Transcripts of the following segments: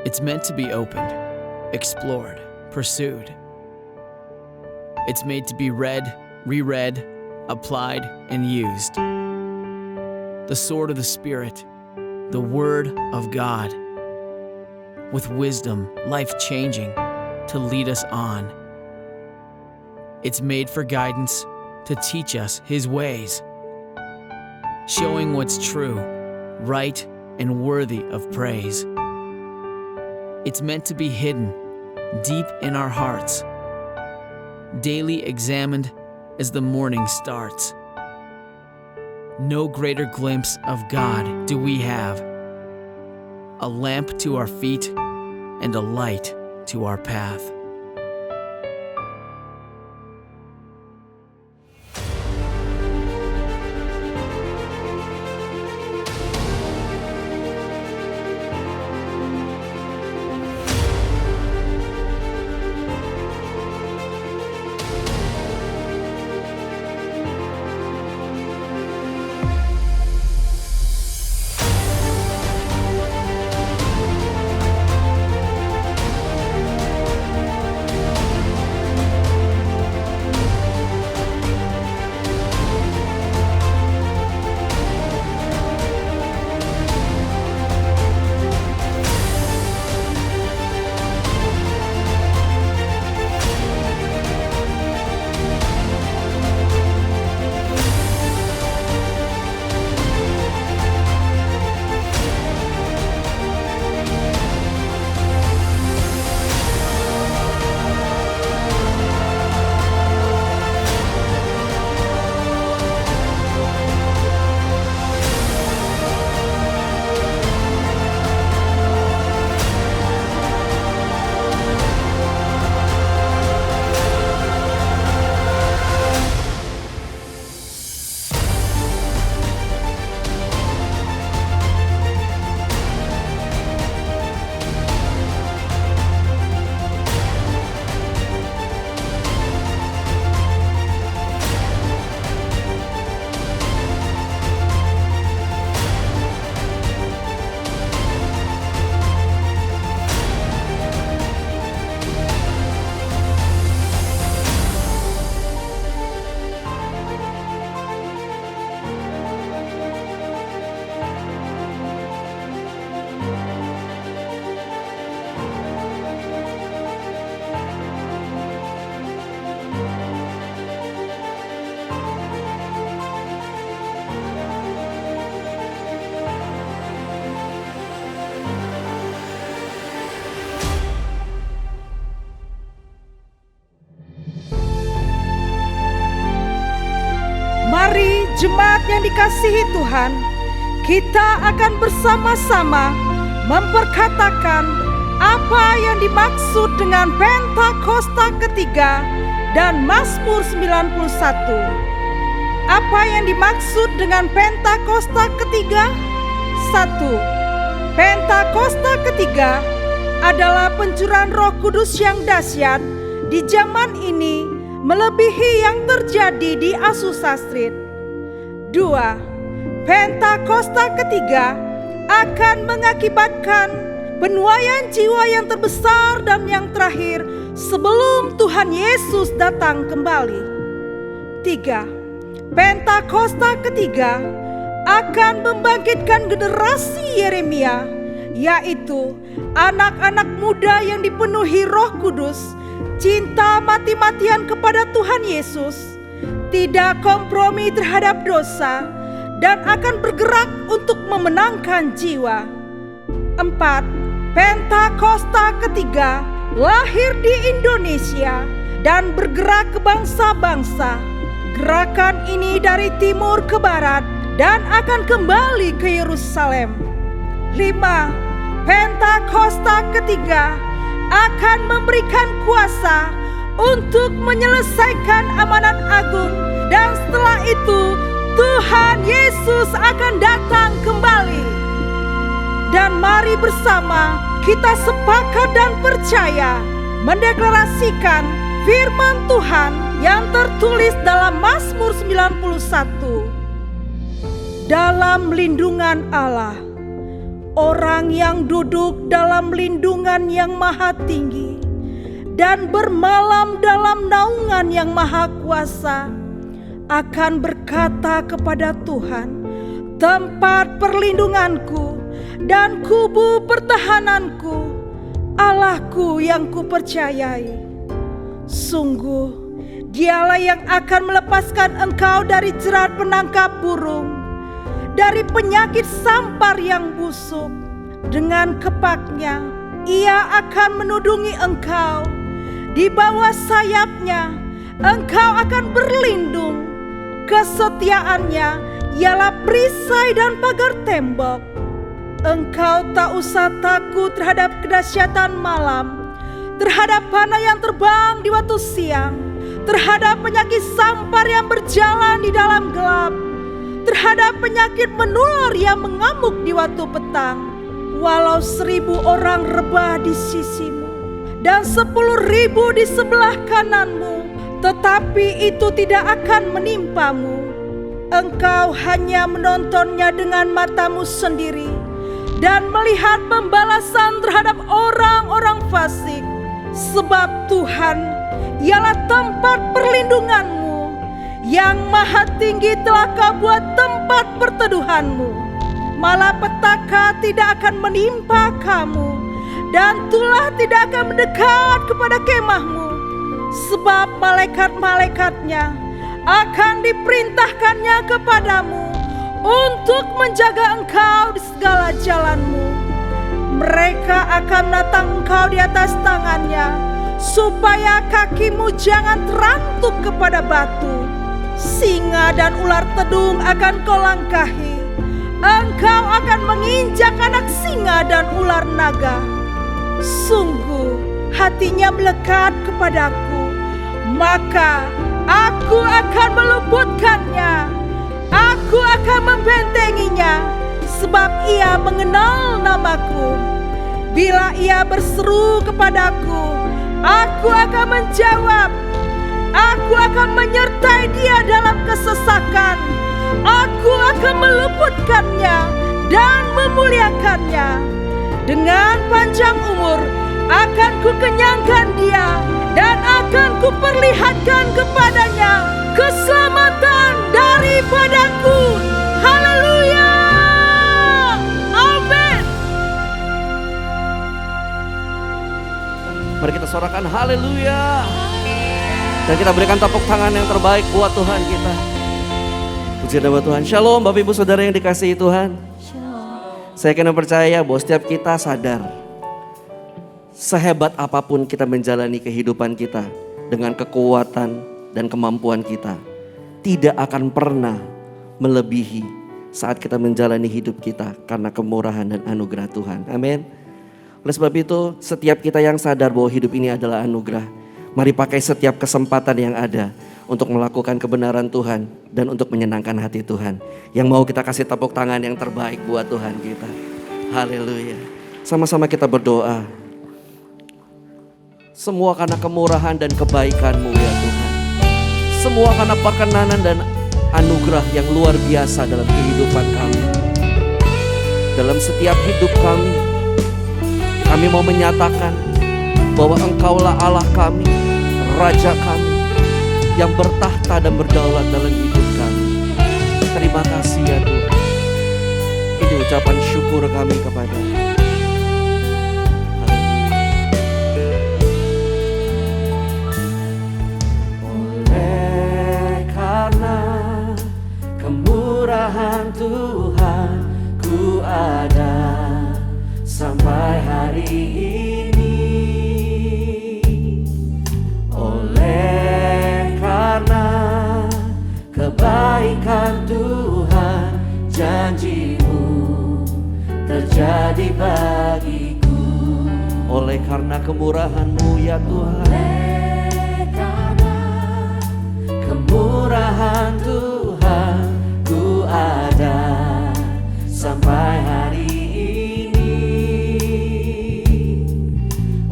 It's meant to be opened, explored, pursued. It's made to be read, reread, applied, and used. The sword of the Spirit, the Word of God, with wisdom, life-changing, to lead us on. It's made for guidance, to teach us His ways, showing what's true, right, and worthy of praise. It's meant to be hidden deep in our hearts, daily examined as the morning starts. No greater glimpse of God do we have, a lamp to our feet and a light to our path. Mari jemaat yang dikasihi Tuhan, kita akan bersama-sama memperkatakan apa yang dimaksud dengan Pentakosta ketiga dan Mazmur 91. Apa yang dimaksud dengan Pentakosta ketiga? 1. Pentakosta ketiga adalah pencurahan Roh Kudus yang dahsyat di zaman ini, melebihi yang terjadi di Azusa Street. 2. Pentakosta ketiga akan mengakibatkan penuaian jiwa yang terbesar dan yang terakhir sebelum Tuhan Yesus datang kembali. 3. Pentakosta ketiga akan membangkitkan generasi Yeremia, yaitu anak-anak muda yang dipenuhi Roh Kudus, cinta mati-matian kepada Tuhan Yesus, tidak kompromi terhadap dosa, dan akan bergerak untuk memenangkan jiwa. 4. Pentakosta ketiga lahir di Indonesia dan bergerak ke bangsa-bangsa. Gerakan ini dari timur ke barat dan akan kembali ke Yerusalem. 5. Pentakosta ketiga akan memberikan kuasa untuk menyelesaikan amanat agung, dan setelah itu Tuhan Yesus akan datang kembali. Dan mari bersama kita sepakat dan percaya mendeklarasikan firman Tuhan yang tertulis dalam Mazmur 91. Dalam lindungan Allah, orang yang duduk dalam lindungan yang maha tinggi dan bermalam dalam naungan yang maha kuasa akan berkata kepada Tuhan, tempat perlindunganku dan kubu pertahananku, Allahku yang kupercayai. Sungguh Dialah yang akan melepaskan engkau dari jerat penangkap burung, dari penyakit sampar yang busuk. Dengan kepaknya Ia akan menudungi engkau, di bawah sayapnya engkau akan berlindung. Kesetiaannya ialah perisai dan pagar tembok. Engkau tak usah takut terhadap kedahsyatan malam, terhadap panah yang terbang di waktu siang, terhadap penyakit sampar yang berjalan di dalam gelap, terhadap penyakit menular yang mengamuk di waktu petang. Walau 1000 orang rebah di sisimu dan 10.000 di sebelah kananmu, tetapi itu tidak akan menimpamu. Engkau hanya menontonnya dengan matamu sendiri dan melihat pembalasan terhadap orang-orang fasik. Sebab Tuhan ialah tempat perlindunganmu, yang maha tinggi telah kau buat tempat perteduhanmu. Malapetaka tidak akan menimpa kamu, dan tulah tidak akan mendekat kepada kemahmu. Sebab malaikat-malaikatnya akan diperintahkannya kepadamu untuk menjaga engkau di segala jalanmu. Mereka akan menatang engkau di atas tangannya, supaya kakimu jangan terantuk kepada batu. Singa dan ular tedung akan kau langkahi. Engkau akan menginjak anak singa dan ular naga. Sungguh hatinya melekat kepadaku, maka aku akan meluputkannya. Aku akan membentenginya, sebab ia mengenal namaku. Bila ia berseru kepadaku, aku akan menjawab. Aku akan menyertai dia dalam kesesakan. Aku akan meluputkannya dan memuliakannya. Dengan panjang umur akan kukenyangkan dia, dan akan kuperlihatkan kepadanya keselamatan daripadaku. Haleluya! Amin. Mari kita sorakan haleluya. Dan kita berikan tepuk tangan yang terbaik buat Tuhan kita. Puji nama Tuhan. Shalom Bapak Ibu Saudara yang dikasihi Tuhan. Saya kena percaya bahwa setiap kita sadar, sehebat apapun kita menjalani kehidupan kita dengan kekuatan dan kemampuan kita, tidak akan pernah melebihi saat kita menjalani hidup kita karena kemurahan dan anugerah Tuhan. Amin. Oleh sebab itu, setiap kita yang sadar bahwa hidup ini adalah anugerah, mari pakai setiap kesempatan yang ada untuk melakukan kebenaran Tuhan dan untuk menyenangkan hati Tuhan. Yang mau kita kasih tepuk tangan yang terbaik buat Tuhan kita. Haleluya. Sama-sama kita berdoa. Semua karena kemurahan dan kebaikan-Mu ya Tuhan. Semua karena perkenanan dan anugerah yang luar biasa dalam kehidupan kami. Dalam setiap hidup kami mau menyatakan bahwa Engkaulah Allah kami, Raja kami, yang bertahta dan berdaulat dalam hidup kami. Terima kasih ya Tuhan. Ini ucapan syukur kami kepada-Mu. Oleh karena kemurahan Tuhan, ku ada sampai hari ini. Oleh karena kebaikan Tuhan, janji-Mu terjadi bagiku. Oleh karena kemurahan-Mu ya Tuhan. Oleh karena kemurahan Tuhan, ku ada sampai hari ini.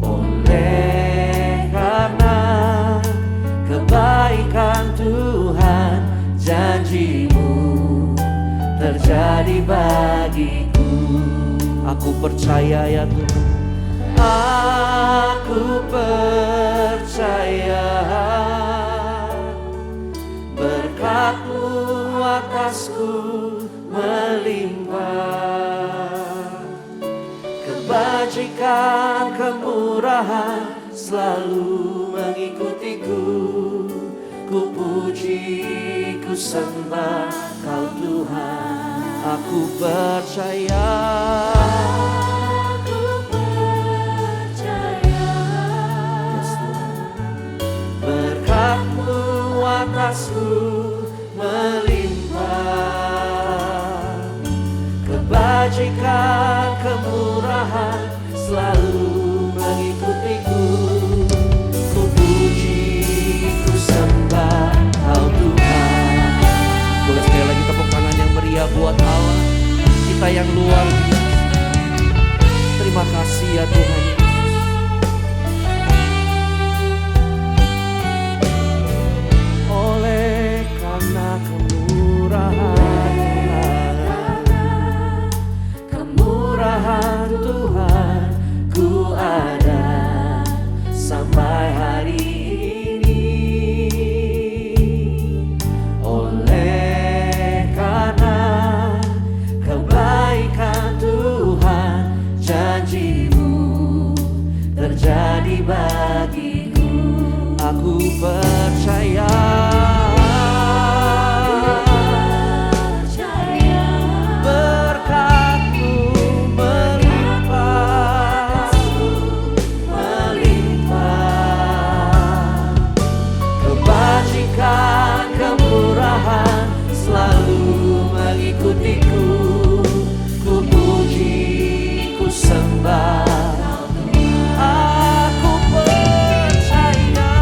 Oleh karena kebaikan Tuhan, janji-Mu terjadi bagiku. Aku percaya ya Tuhan, aku percaya berkat-Mu atasku melimpah, kebajikan kemurahan selalu mengikutiku. Ku puji, ku sembah Kau Tuhan. Aku percaya, yes, berkat-Mu atasku melimpah, kebajikan kemurahan selalu mengikutiku. Ku puji, ku sembah Kau Tuhan. Boleh sekali lagi tepuk tangan yang meriah buat Allah kita yang luar biasa. Terima kasih ya Tuhan Yesus. Oleh karena kemurahan Tuhan, ku ada sampai hari ini. Oleh karena kebaikan Tuhan, janji-Mu terjadi bagiku. Aku percaya, berkat-Mu melimpah, kebajikan kemurahan selalu mengikutiku. Ku puji, ku sembah. Aku percaya,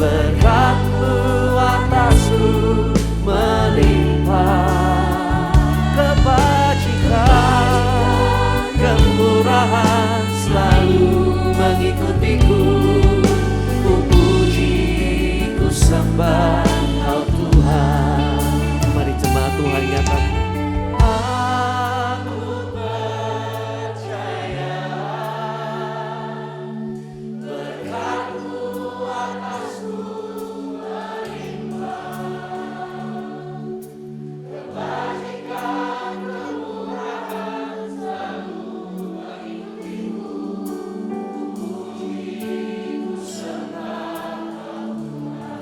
berkat-Mu atasku melimpah, kebajikan kemurahan selalu mengikutiku. Ku puji, ku sembah Kau Tuhan. Mari jemaat Tuhan nyatakan, aku percaya berkat-Mu atasku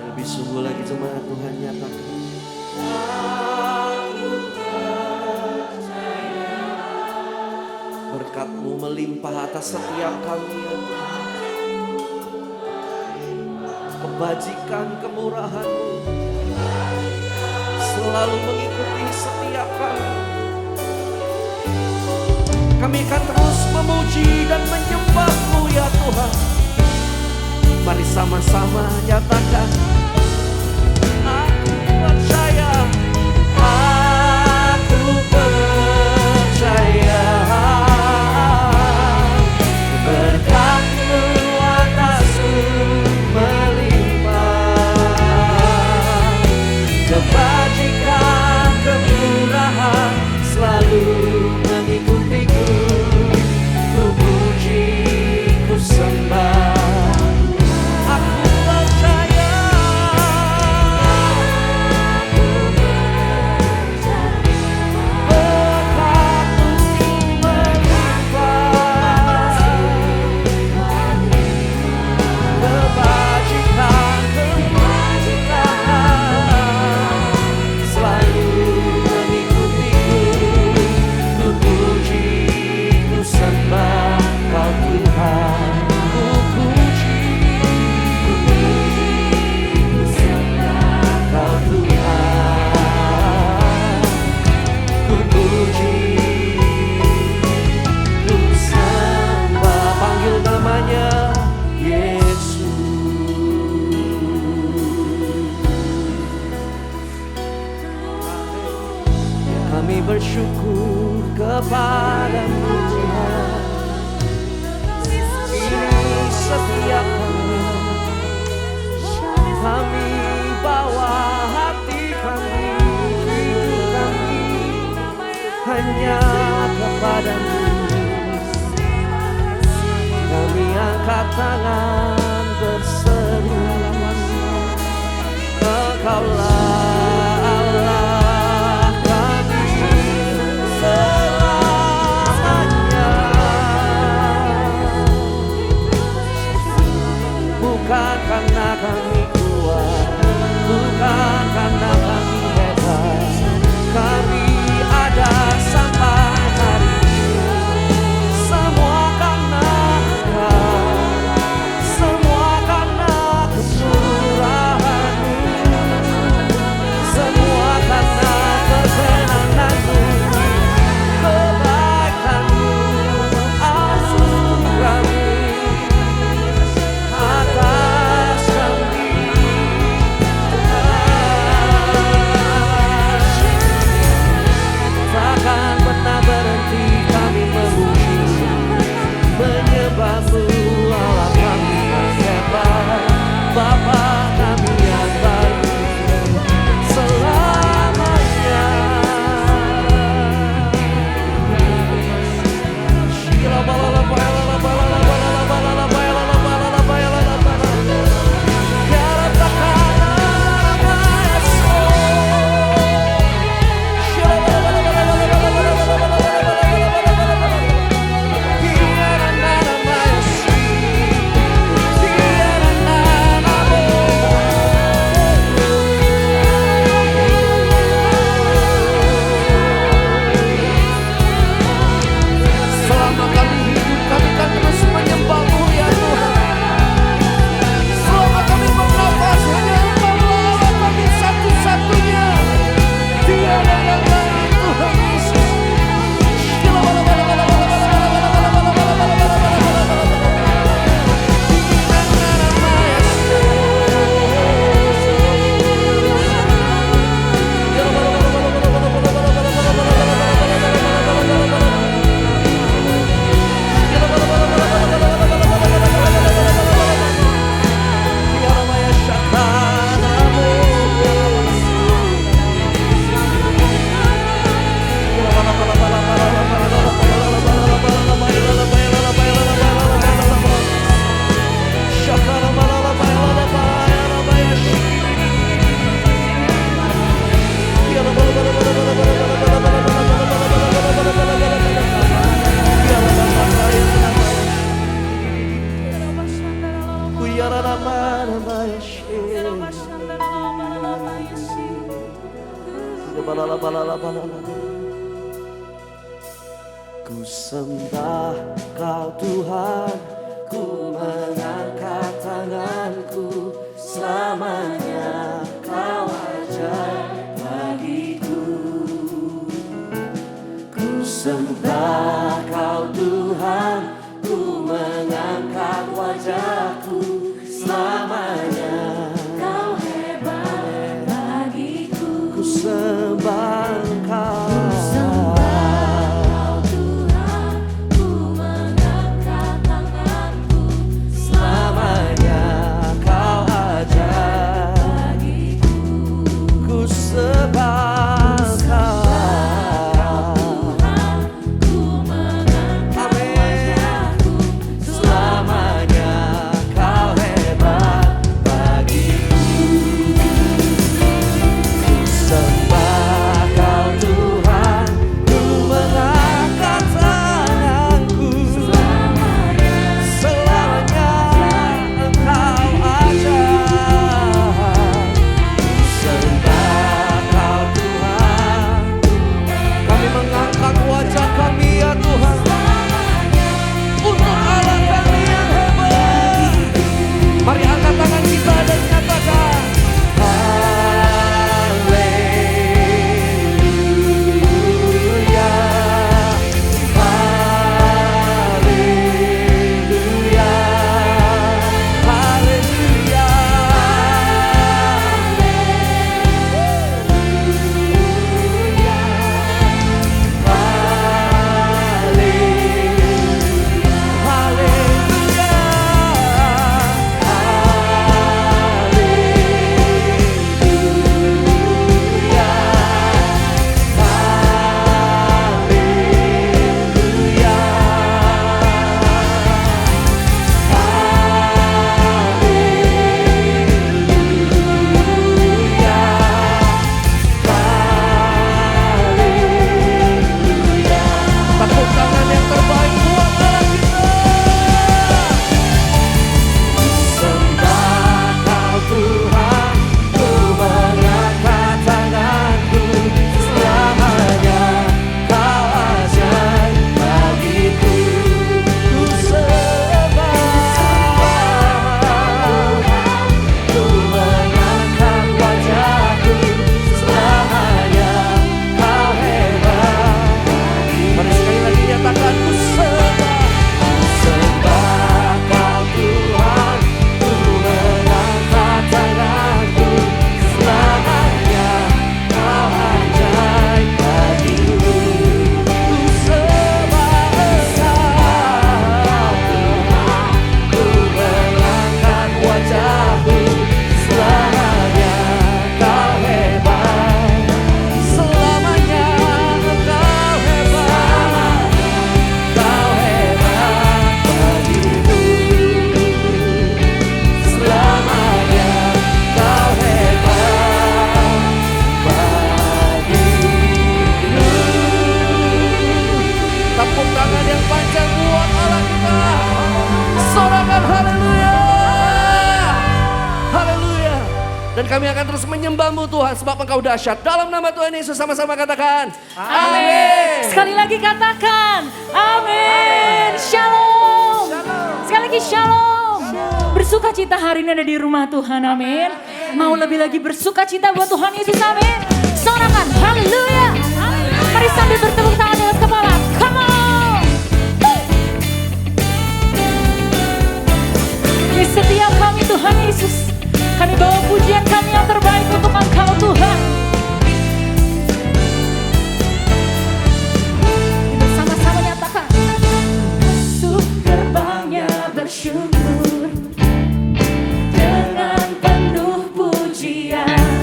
lebih sungguh lagi. Jemaat Tuhan nyatakan, berkat-Mu melimpah atas setiap kami ya Tuhan. Kebajikan kemurahan-Mu selalu mengikuti setiap kami. Kami akan terus memuji dan menyembah-Mu ya Tuhan. Mari sama-sama nyatakan, aku percaya, aku percaya berkat-Mu atasku melimpah, kebajikan kemurahan selalu mengikutiku. Ku puji, ku sembah. Aku percaya, bersyukur kepadamu Tuhan. Ini setiap kami bawa hati hanya kepadamu. Kami angkat tangan berseru, Engkaulah Allah kami selamanya. Bukan karena kami kuat, bukan karena kami hebat, kami ada sampai hari ini. Semua karena Engkau, semua karena kemurahan-Mu, semua karena perkenananmu, kebaikanmu, anugerahmu atas kami. Takkan pernah berhenti kami memuji, menyembah-Mu, Allah kami yang hebat, Bapa kami yang baik selamanya. Selama kami hidup, kami akan terus menyembah-Mu ya Tuhan. Selama kami bernafas, hanya Engkau-lah Allah kami satu-satunya. Tiada yang lain Tuhan Yesus. Ku sembah Kau Tuhan, ku mengangkat tanganku, selamanya Kau ajaib bagiku. Ku sembah Kau Tuhan, ku mengangkat wajahku, selamanya Kau hebat bagiku. Ku sembah Engkau, selamanya Dan kami akan terus menyembah-Mu Tuhan sebab Engkau dahsyat. Dalam nama Tuhan Yesus sama-sama katakan amin. Sekali lagi katakan amin. Shalom. Sekali lagi shalom. Bersuka cita hari ini ada di rumah Tuhan, amin. Mau lebih lagi bersuka cita buat Tuhan Yesus, amin. Sorakan haleluya. Mari sambil bertepuk tangan di atas kepala. Come on. Di setiap kami Tuhan Yesus, kami bawa pujian kami yang terbaik untuk Engkau Tuhan. Bersama-sama nyatakan. Masuk gerbangnya bersyukur dengan penuh pujian,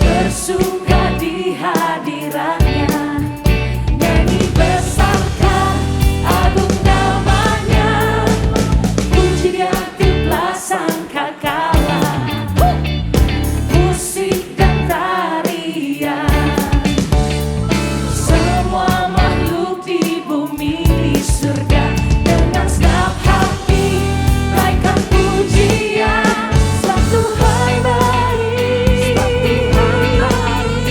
bersuka di hadiratnya, nyanyi besarkan agung namanya, puji dia tiuplah sangkakala, musik dan tarian, semua makhluk di bumi di surga dengan segenap hati naikkan pujian. Sebab Tuhan baik, sebab Tuhan baik,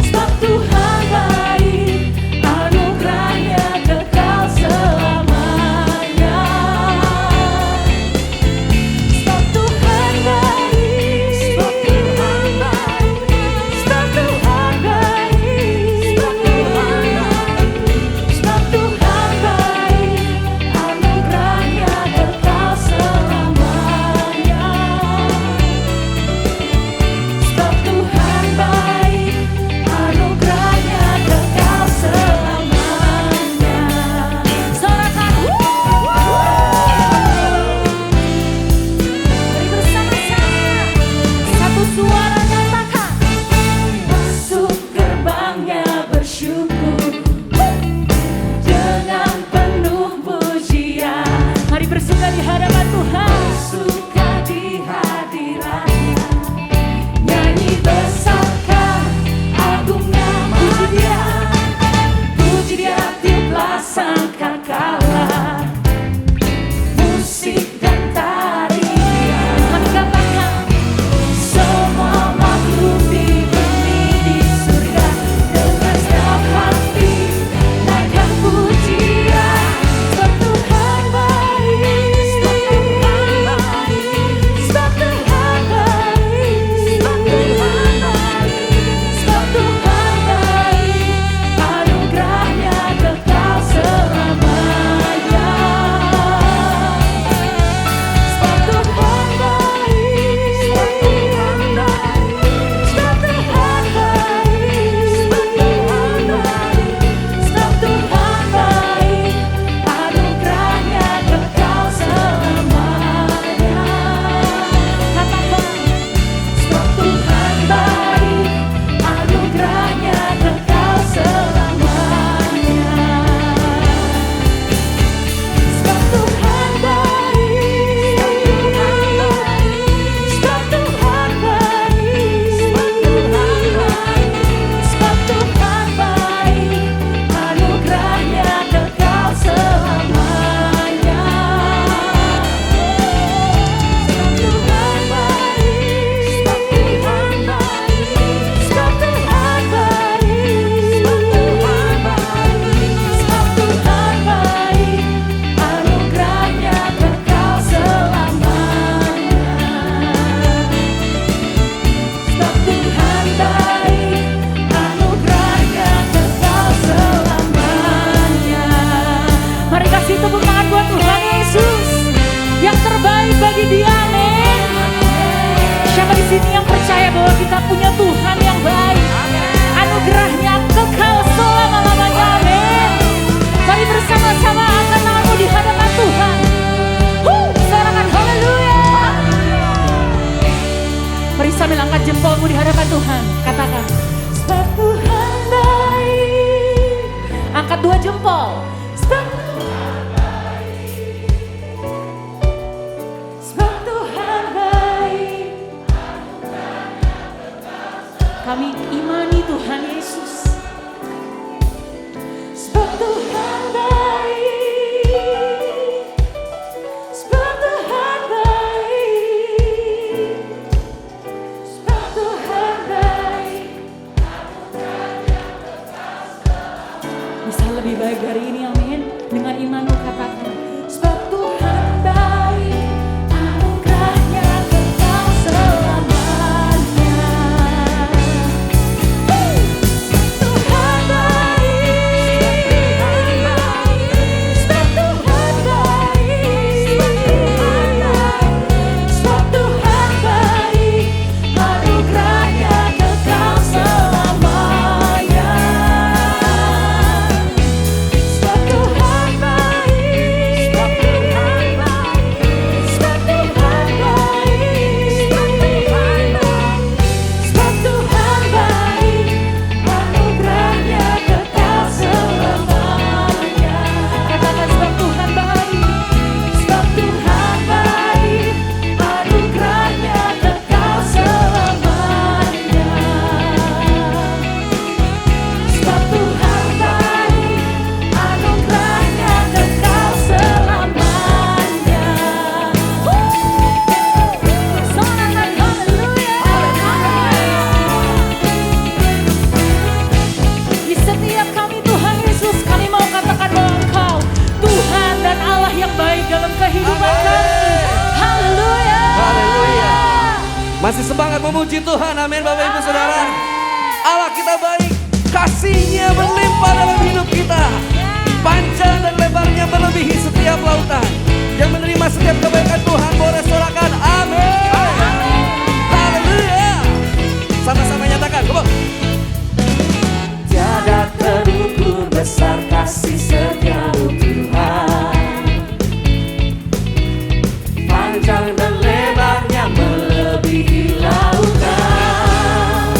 sebab Tuhan baik, anugerahnya kekal selamanya. Sebab Tuhan baik, sebab Tuhan baik, sebab Tuhan baik, sebab Tuhan baik, anugerahnya kekal selamanya. Sebab Tuhan baik, anugerahnya kekal selamanya. Sorakan, mari bersama-sama satu suara nyatakan. Masuk gerbangnya bersyukur dengan penuh pujian. Mari bersuka di hadapan Tuhan. Bersuka di hadiratnya, nyanyi besarkan agung namanya, puji dia tiuplah sangkakala, musik dan tarian. Kami katakan semua makhluk di bumi di surga dengan segenap hati naikkan pujian. Sebab Tuhan baik, sebab Tuhan baik, sebab Tuhan baik, sebab Tuhan baik, anugerahnya kekal selamanya. Sebab Tuhan baik, sebab Tuhan baik, sebab Tuhan baik, sebab Tuhan baik, anugerahnya kekal selamanya. Katakan, sebab Tuhan baik, anugerahnya kekal selamanya. Sebab Tuhan baik, sebab Tuhan baik, sebab Tuhan baik, anugerahnya kekal selamanya. Sebab Tuhan baik, sebab Tuhan baik, sebab Tuhan baik, sebab Tuhan baik, anugerahnya kekal selamanya. Sebab Tuhan baik, anugerahnya kekal selamanya. Mari kasih tepuk tangan buat Tuhan Yesus yang terbaik bagi Dia, amin. Siapa di sini yang percaya bahwa kita punya Tuhan yang baik, anugerahnya kekal selama-lamanya, amin. Mari bersama-sama angkat tanganmu di hadapan Tuhan. Sorakan haleluya. Mari sambil angkat jempolmu di hadapan Tuhan, katakan sebab Tuhan baik. Angkat dua jempol. Sebab Tuhan baik, sebab Tuhan baik. Kami imani Tuhan Yesus. Sebab Tuhan baik, tanganmu, katakan, sebab Tuhan baik, anugerahnya kekal selamanya. Tuhan baik, sebab Tuhan baik, sebab Tuhan baik, anugerahnya kekal selamanya. Sebab Tuhan baik, sebab Tuhan baik, sebab Tuhan baik, sebab Tuhan baik, anugerahnya kekal selamanya. Katakan, sebab Tuhan baik, sebab Tuhan baik, anugerahnya kekal selamanya. Sebab Tuhan baik, anugerahnya kekal selamanya. Sorakan haleluya. Di setiap kami Tuhan Yesus, kami mau katakan bahwa Engkau Tuhan dan Allah yang baik dalam kehidupan kami. Haleluya. Haleluya. Masih semangat memuji Tuhan, amin Bapak Ibu Saudara. Allah kita baik, kasih-Nya melimpah dalam hidup kita. Panjang dan lebarnya melebihi setiap lautan. Yang menerima setiap kebaikan Tuhan boleh sorakan amin. Haleluya. Sama-sama nyatakan, come on. Tiada terukur besar kasih setia-Mu Tuhan, panjang dan lebarnya melebihi lautan,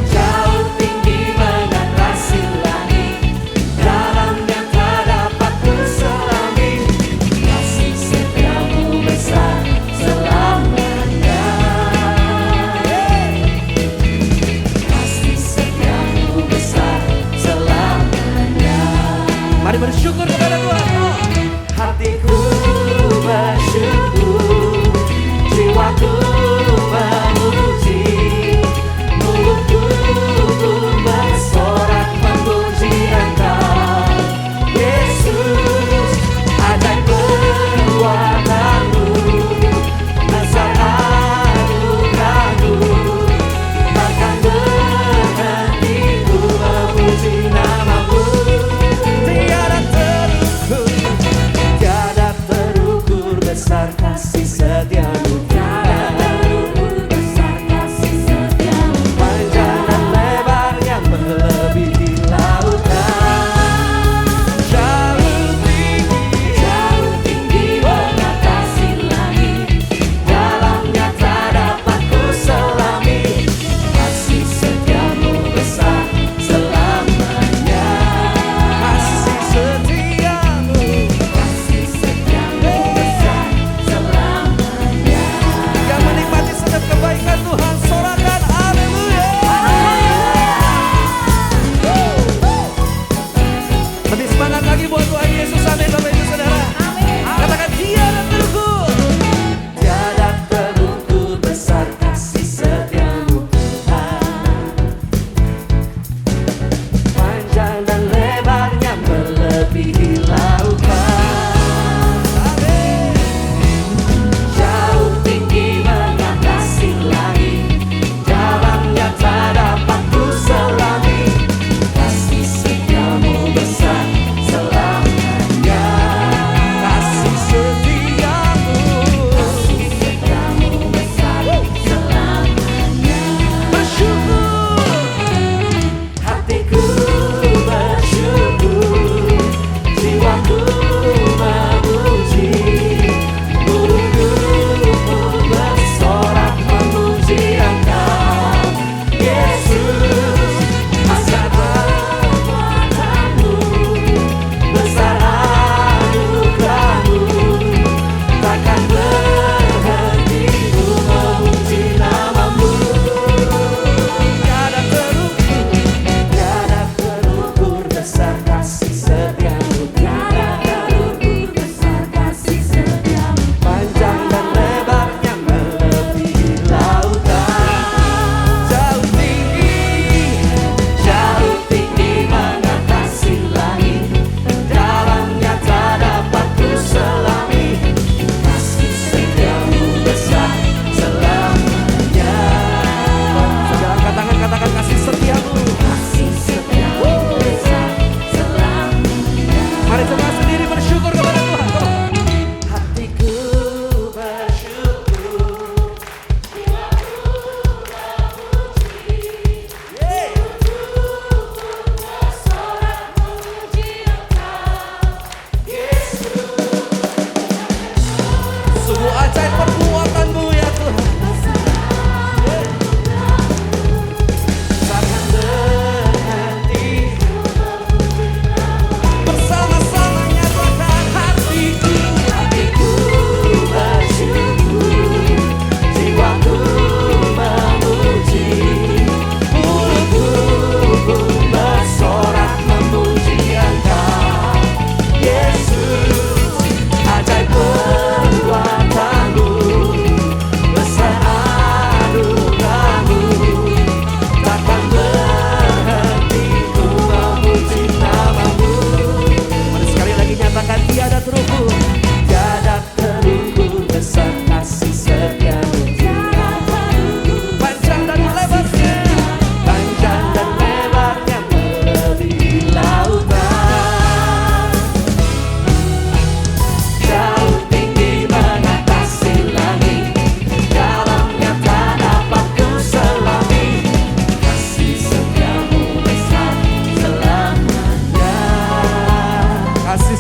jauh tinggi mengatasi langit, dalamnya tak dapat kuselami, kasih setia-Mu besar selamanya. Kasih setia-Mu besar selamanya. Mari bersyukur kepada Tuhan. Hatiku bersyukur, jiwaku memuji, mulutku bersorak memuji Engkau, Yesus. Ajaib perbuatan-Mu, besar anugerah-Mu, takkan berhenti ku memuji nama-Mu. Tiada terukur besar kasih setia-Mu Tuhan, panjang dan lebarnya melebihi lautan, jauh tinggi mengatasi langit, dalamnya tak dapat kuselami, kasih setia-Mu besar selamanya. Kasih setia-Mu. Kasih setia-Mu besar selamanya. Yang menikmati setiap kebaikan Tuhan, sorakan haleluya. Lebih semangat lagi buat Tuhan Yesus, amin Bapak Ibu Saudara. Katakan tiada terukur. Tiada terukur besar kasih setia-Mu Tuhan, panjang dan lebarnya melebihi lautan, jauh tinggi mengatasi langit, dalamnya tak dapat kuselami, kasih setia-Mu besar selamanya.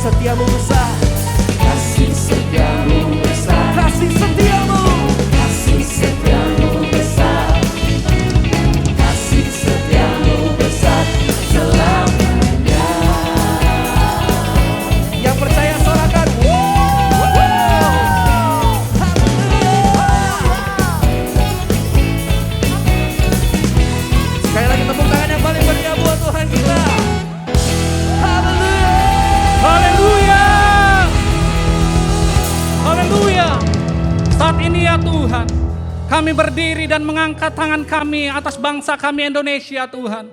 setiamu besar, kasih setiamu besar, kasih setiamu, kasih setiamu besar, kasih setiamu besar selamanya. yang percaya sorakan. Sekali lagi tepuk tangan yang paling meriah buat Tuhan kita. Haleluya. Haleluya. Haleluya. Saat ini ya Tuhan, kami berdiri dan mengangkat tangan kami atas bangsa kami Indonesia Tuhan.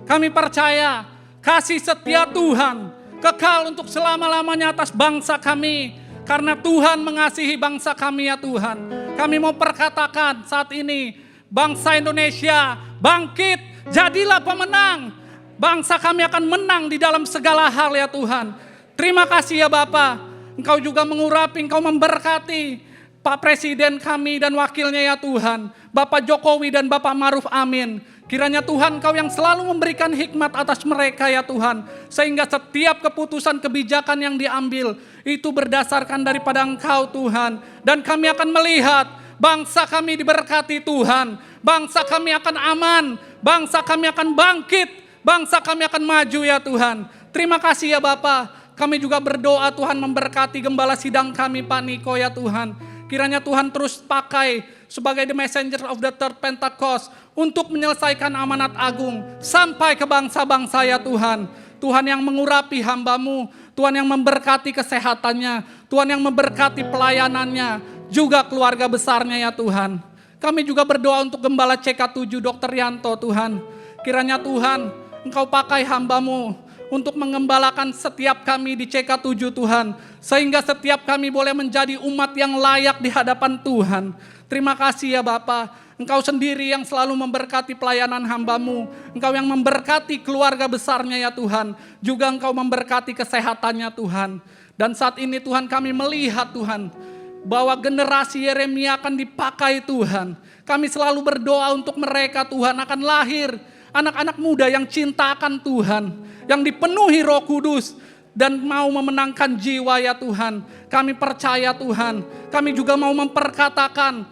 Kami percaya kasih setia Tuhan kekal untuk selama-lamanya atas bangsa kami. Karena Tuhan mengasihi bangsa kami ya Tuhan. Kami mau perkatakan saat ini, bangsa Indonesia bangkit, jadilah pemenang. Bangsa kami akan menang di dalam segala hal ya Tuhan. Terima kasih ya Bapa. Engkau juga mengurapi, Engkau memberkati Pak Presiden kami dan wakilnya ya Tuhan. Bapak Jokowi dan Bapak Maruf Amin. Kiranya Tuhan Engkau yang selalu memberikan hikmat atas mereka ya Tuhan. Sehingga setiap keputusan kebijakan yang diambil itu berdasarkan daripada Engkau Tuhan. Dan kami akan melihat bangsa kami diberkati Tuhan. Bangsa kami akan aman. Bangsa kami akan bangkit. Bangsa kami akan maju ya Tuhan. Terima kasih ya Bapak. Kami juga berdoa Tuhan memberkati gembala sidang kami Pak Niko ya Tuhan. Kiranya Tuhan terus pakai sebagai the messenger of the third Pentecost untuk menyelesaikan amanat agung sampai ke bangsa-bangsa ya Tuhan. Tuhan yang mengurapi hamba-Mu, Tuhan yang memberkati kesehatannya, Tuhan yang memberkati pelayanannya, juga keluarga besarnya ya Tuhan. Kami juga berdoa untuk gembala CK7 Dr. Yanto Tuhan. Kiranya Tuhan Engkau pakai hamba-Mu untuk mengembalakan setiap kami di CK7 Tuhan. Sehingga setiap kami boleh menjadi umat yang layak di hadapan Tuhan. Terima kasih ya Bapa. Engkau sendiri yang selalu memberkati pelayanan hamba-Mu. Engkau yang memberkati keluarga besarnya ya Tuhan. Juga Engkau memberkati kesehatannya Tuhan. Dan saat ini Tuhan kami melihat Tuhan, bahwa generasi Yeremia akan dipakai Tuhan. Kami selalu berdoa untuk mereka Tuhan akan lahir anak-anak muda yang cinta akan Tuhan, yang dipenuhi Roh Kudus dan mau memenangkan jiwa ya Tuhan. Kami percaya Tuhan, kami juga mau memperkatakan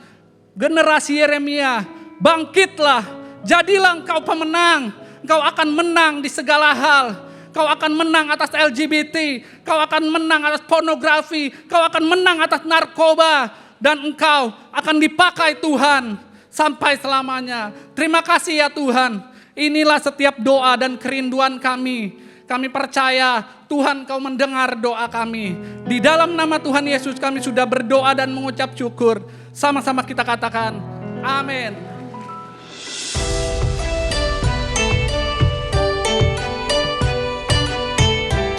generasi Yeremia, bangkitlah, jadilah engkau pemenang. Engkau akan menang di segala hal. Kau akan menang atas LGBT, kau akan menang atas pornografi, kau akan menang atas narkoba, dan engkau akan dipakai Tuhan sampai selamanya. Terima kasih ya Tuhan. Inilah setiap doa dan kerinduan kami. Kami percaya Tuhan Kau mendengar doa kami. Di dalam nama Tuhan Yesus kami sudah berdoa dan mengucap syukur. Sama-sama kita katakan, amin.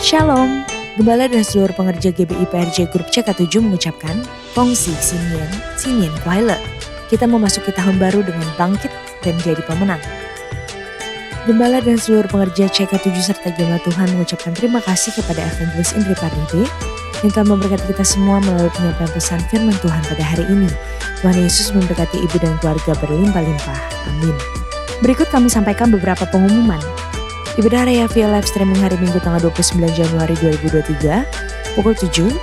Shalom, Gembala dan seluruh pengerja GBI PRJ Grup CK7 mengucapkan Kongsi Sinien Kuaile. Kita memasuki tahun baru dengan bangkit dan jadi pemenang. Gembala dan seluruh pengerja CK7 serta jemaat Tuhan mengucapkan terima kasih kepada Evangelis Indri Pardede yang telah memberkati kita semua melalui penyampaian pesan firman Tuhan pada hari ini. Tuhan Yesus memberkati ibu dan keluarga berlimpah-limpah. Amin. Berikut kami sampaikan beberapa pengumuman. Ibadah Raya via live streaming hari Minggu tanggal 29 Januari 2023 pukul 7, 9,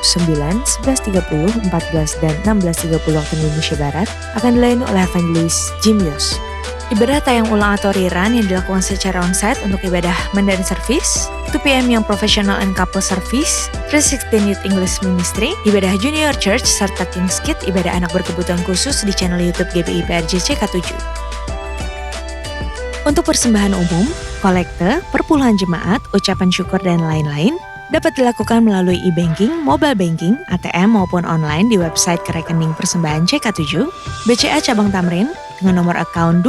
11.30, 14, dan 16.30 waktu Indonesia Barat akan dilayani oleh Evangelis Jimios. Ibadah tayang ulang atau rerun yang dilakukan secara onsite untuk ibadah Mandarin Service, 2 PM yang Professional and Couple Service, 316 Youth English Ministry, ibadah Junior Church, serta King's Kid, ibadah anak berkebutuhan khusus di channel YouTube GBI PRJ CK7. Untuk persembahan umum, kolekte, perpuluhan jemaat, ucapan syukur, dan lain-lain, dapat dilakukan melalui e-banking, mobile banking, ATM maupun online di website rekening persembahan CK7, BCA Cabang Tamrin, dengan nomor akun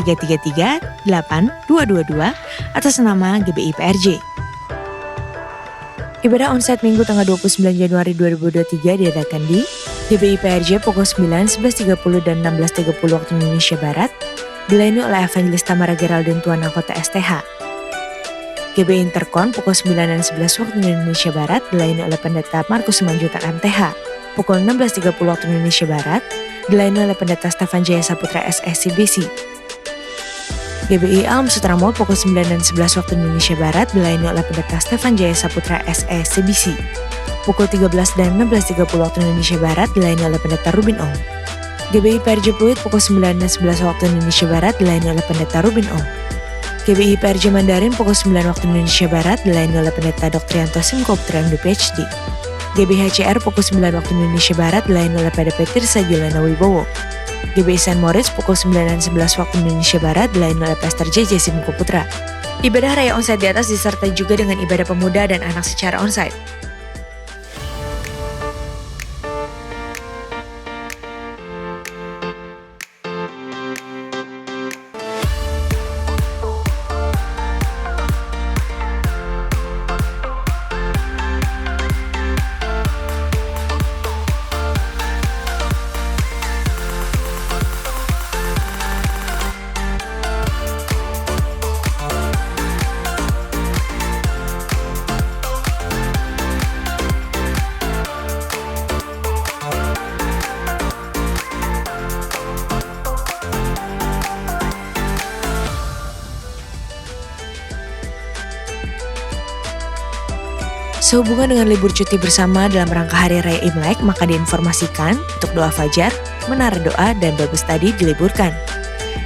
206-333-8222 atas nama GBI PRJ. Ibadah onsite Minggu tanggal 29 Januari 2023 diadakan di GBI PRJ pukul 9, 11.30 dan 16.30 waktu Indonesia Barat, dilayani oleh Evangelis Tamara Geraldine Tuan Anggota STH. GBI Interkon pukul 9 dan 11 waktu Indonesia Barat, dilayani oleh Pendeta Markus Simanjuntak MTH. Pukul 16.30 waktu Indonesia Barat, dilayani oleh Pendeta Stefan Jaya Saputra SSCBC. GBI Alam Sutra Mall pukul 9 dan 11 waktu Indonesia Barat dilayani oleh Pendeta Stefan Jaya Saputra SE CBC. Pukul 13 dan 16.30 waktu Indonesia Barat dilayani oleh Pendeta Rubin Ong. GBI PRJ Pluit pukul 9 dan 11 waktu Indonesia Barat dilayani oleh Pendeta Rubin Ong. GBI PRJ Mandarin pukul 9 waktu Indonesia Barat dilayani oleh Pendeta Dr. Yanto Simko Putra MD PhD. GBHCR pukul 9 waktu Indonesia Barat dilayani oleh PDP Tirsa Julana Wibowo. GBI St. Moritz pukul 9 dan 11 waktu Indonesia Barat dilayani oleh Pastor JJ Simko Putra. Ibadah Raya Onsite di atas disertai juga dengan ibadah pemuda dan anak secara onsite. Sehubungan dengan libur cuti bersama dalam rangka Hari Raya Imlek, maka diinformasikan untuk doa fajar, menara doa, dan Bible study diliburkan.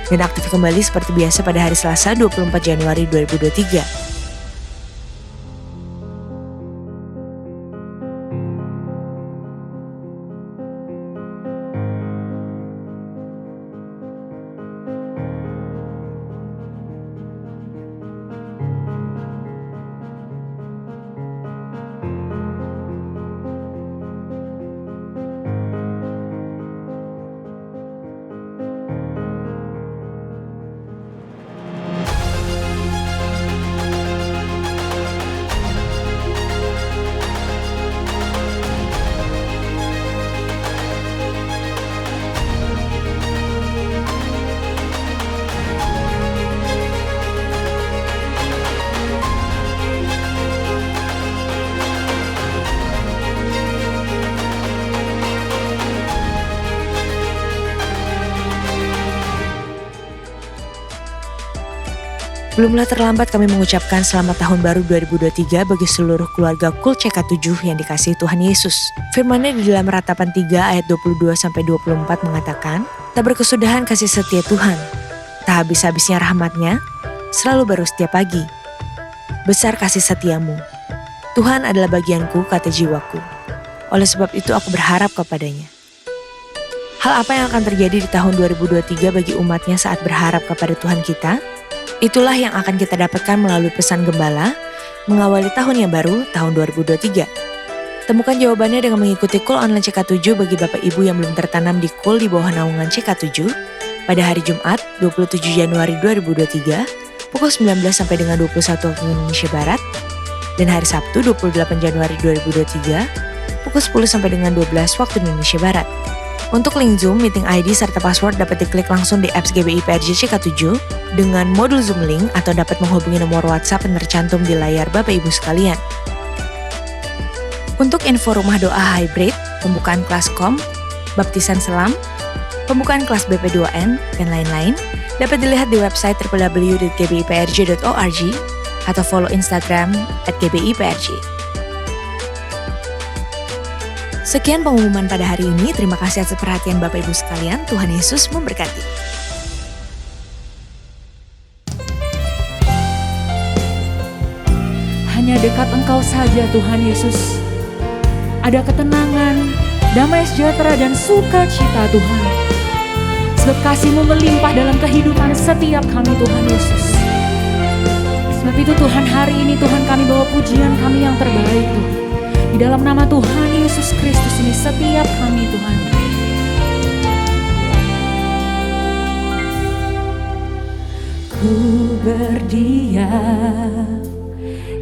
Dan aktif kembali seperti biasa pada hari Selasa 24 Januari 2023. Belumlah terlambat kami mengucapkan selamat tahun baru 2023 bagi seluruh keluarga Kul CK7 yang dikasihi Tuhan Yesus. Firman-Nya di dalam Ratapan 3 ayat 22-24 mengatakan, "Tak berkesudahan kasih setia Tuhan, tak habis-habisnya rahmat-Nya, selalu baru setiap pagi. Besar kasih setiamu. Tuhan adalah bagianku, kata jiwaku. Oleh sebab itu aku berharap kepadanya." Hal apa yang akan terjadi di tahun 2023 bagi umat-Nya saat berharap kepada Tuhan kita? Itulah yang akan kita dapatkan melalui pesan Gembala, mengawali tahun yang baru, tahun 2023. Temukan jawabannya dengan mengikuti Kul Online CK7 bagi Bapak Ibu yang belum tertanam di Kul di bawah naungan CK7 pada hari Jumat 27 Januari 2023 pukul 19 sampai dengan 21 waktu Indonesia Barat dan hari Sabtu 28 Januari 2023 pukul 10 sampai dengan 12 waktu Indonesia Barat. Untuk link Zoom, meeting ID, serta password dapat diklik langsung di apps GBI PRJ CK7 dengan modul Zoom Link atau dapat menghubungi nomor WhatsApp yang tercantum di layar Bapak Ibu sekalian. Untuk info rumah doa hybrid, pembukaan kelas KOM, baptisan selam, pembukaan kelas BP2N, dan lain-lain, dapat dilihat di website www.gbiprj.org atau follow Instagram @gbiprj. Sekian pengumuman pada hari ini. Terima kasih atas perhatian Bapak Ibu sekalian. Tuhan Yesus memberkati. Hanya dekat Engkau saja Tuhan Yesus. Ada ketenangan, damai sejahtera dan sukacita Tuhan. Sebab kasih-Mu melimpah dalam kehidupan setiap kami Tuhan Yesus. Sebab itu Tuhan, hari ini Tuhan kami bawa pujian kami yang terbaik Tuhan. Di dalam nama Tuhan Yesus Kristus ini setiap kami Tuhan. Ku berdiam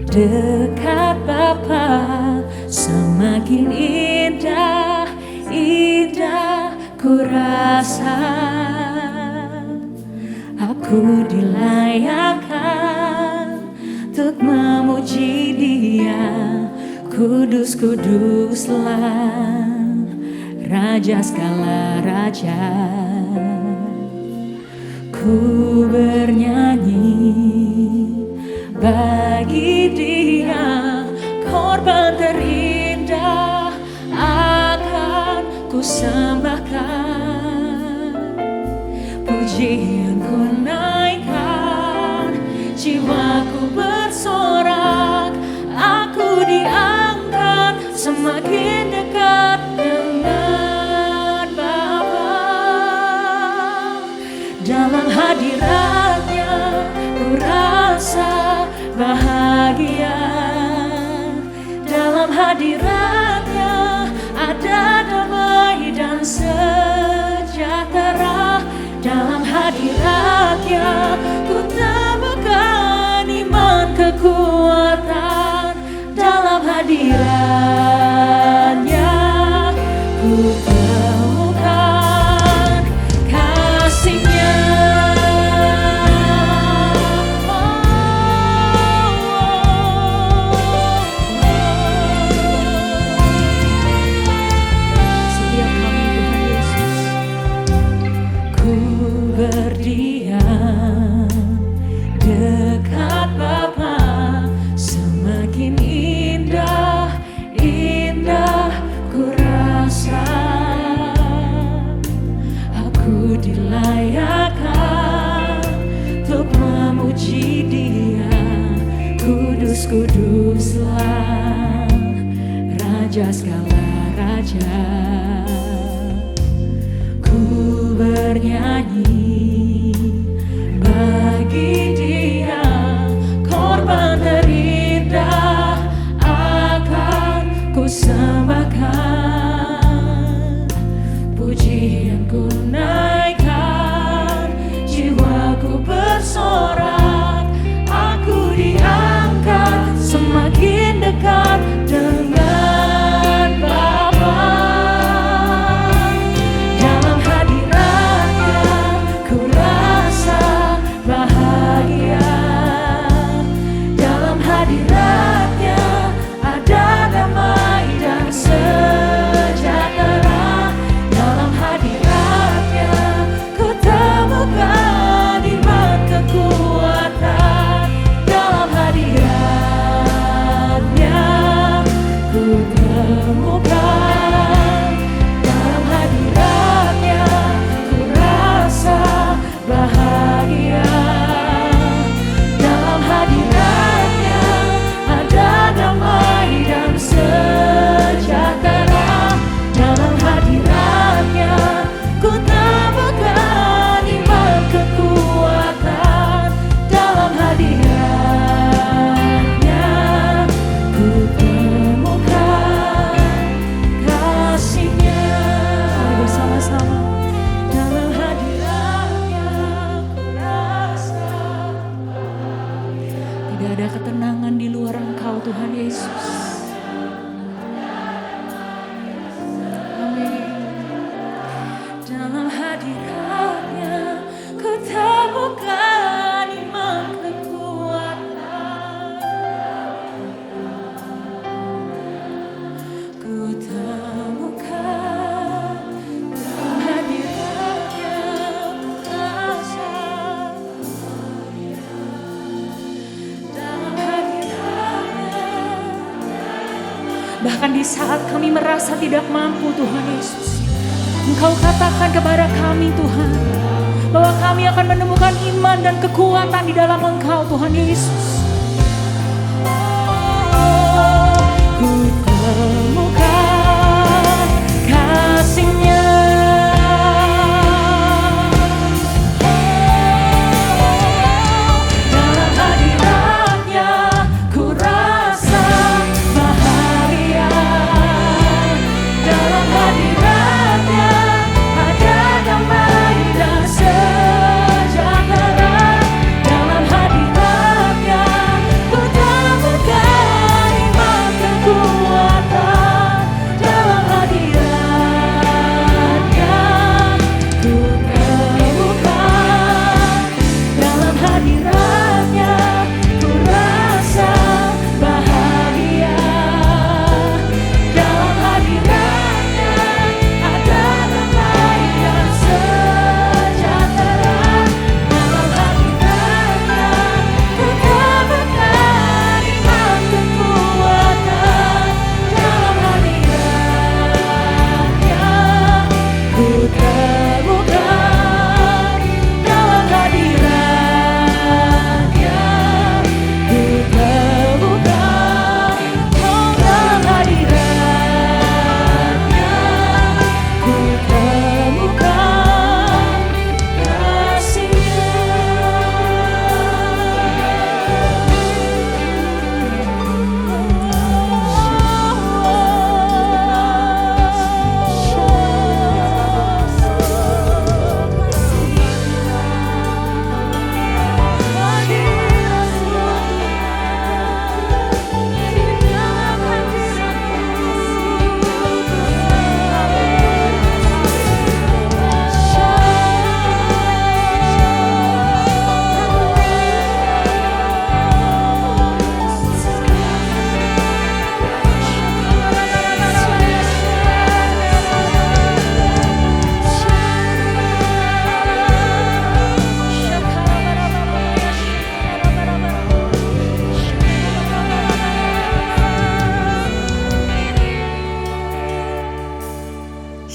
dekat Bapa, semakin indah, indah ku rasa. Aku dilayakkan untuk memuji Dia. Kudus, kuduslah Raja segala raja. Ku bernyanyi bagi Dia, korban terindah akan ku sembahkan. Pujian ku naikkan, jiwaku bersorak, aku diangkat semakin dekat dengan Bapa. Dalam hadiratnya ku rasa bahagia, dalam hadiratnya ada damai dan sejahtera. Dalam hadiratnya ku temukan iman kekuatan, dalam hadiratnya ku temukan kasih-Nya. Setiap kami Tuhan Yesus, ku berdiam dekat Bapa, semakin indah, indah ku rasa. Aku dilayakkan untuk memuji Dia, kudus, kuduslah Raja segala raja. Ku bernyanyi bagi Dia, korban terindah akan ku sembahkan. Pujian ku naikkan, jiwaku bersorak, aku diangkat semakin dekat dengan Bapa. Dalam hadiratnya ku rasa bahagia, dalam hadiratnya ada damai dan sejahtera. Dalam hadiratnya ku temukan iman kekuatan, dalam hadiratnya ku temukan, dalam hadiratnya ku rasa bahagia, dalam hadiratnya ada damai dan sejahtera. Dalam hadiratnya ku temukan iman kekuatan, dalam hadiratnya ku temukan kasih-Nya. Mari bersama-sama. Dalam hadiratnya ku rasa tidak ada ketenangan di luar Engkau Tuhan Yesus. Amin. Dalam hadiratnya ku temukan iman kekuatan, ku temukan dalam hadiratnya ku rasa, dalam hadiratnya. Bahkan di saat kami merasa tidak mampu Tuhan Yesus, Engkau katakan kepada kami Tuhan, bahwa kami akan menemukan iman dan kekuatan di dalam Engkau Tuhan Yesus. Ku temukan kasih-Nya. Dalam hadiratnya ku rasa bahagia, dalam hadiratnya ada damai dan sejahtera. Dalam hadiratnya